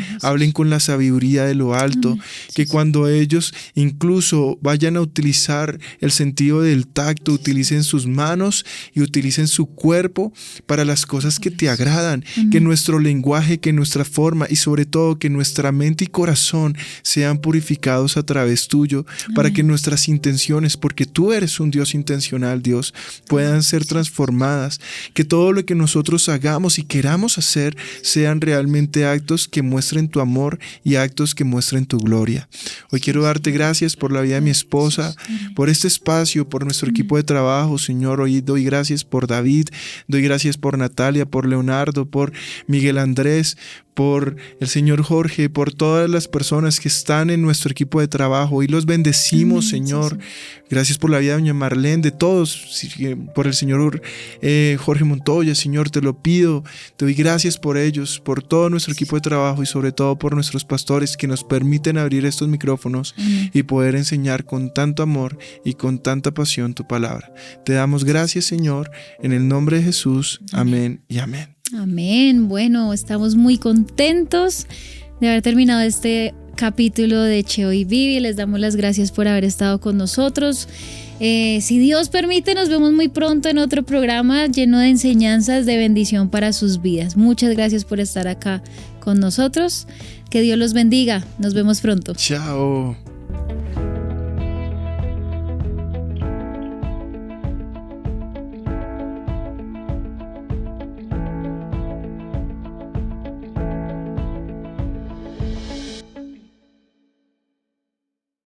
con la sabiduría de lo alto, que cuando ellos incluso vayan a utilizar el sentido del tacto, utilicen sus manos y utilicen su cuerpo para las cosas que te agradan, que nuestro lenguaje, que nuestra forma y sobre todo que nuestra mente y corazón sean purificados a través tuyo, para que nuestras intenciones, porque tú eres un Dios intencional, Dios, puedan ser transformadas, que todo lo que nosotros hagamos y queramos hacer sean realmente actos que muestren tu amor y actos que muestren tu gloria. Hoy quiero darte gracias por la vida de mi esposa, por este espacio, por nuestro equipo de trabajo, Señor. Hoy doy gracias por David, doy gracias por Natalia, por Leonardo, por Miguel Andrés, por el señor Jorge, por todas las personas que están en nuestro equipo de trabajo. Hoy los bendecimos, Señor. Gracias por la vida de doña Marlene, de todos, por el señor Jorge Montoya, Señor, te lo pido. Te doy gracias por ellos, por todo nuestro equipo de trabajo y sobre todo por nuestros pastores que nos permiten abrir estos micrófonos y poder enseñar con tanto amor y con tanta pasión tu palabra. Te damos gracias, Señor, en el nombre de Jesús. Amén y amén. Amén. Bueno, estamos muy contentos de haber terminado este capítulo de Cheo y Vivi. Les damos las gracias por haber estado con nosotros. Si Dios permite, nos vemos muy pronto en otro programa lleno de enseñanzas de bendición para sus vidas. Muchas gracias por estar acá con nosotros. Que Dios los bendiga. Nos vemos pronto. Chao.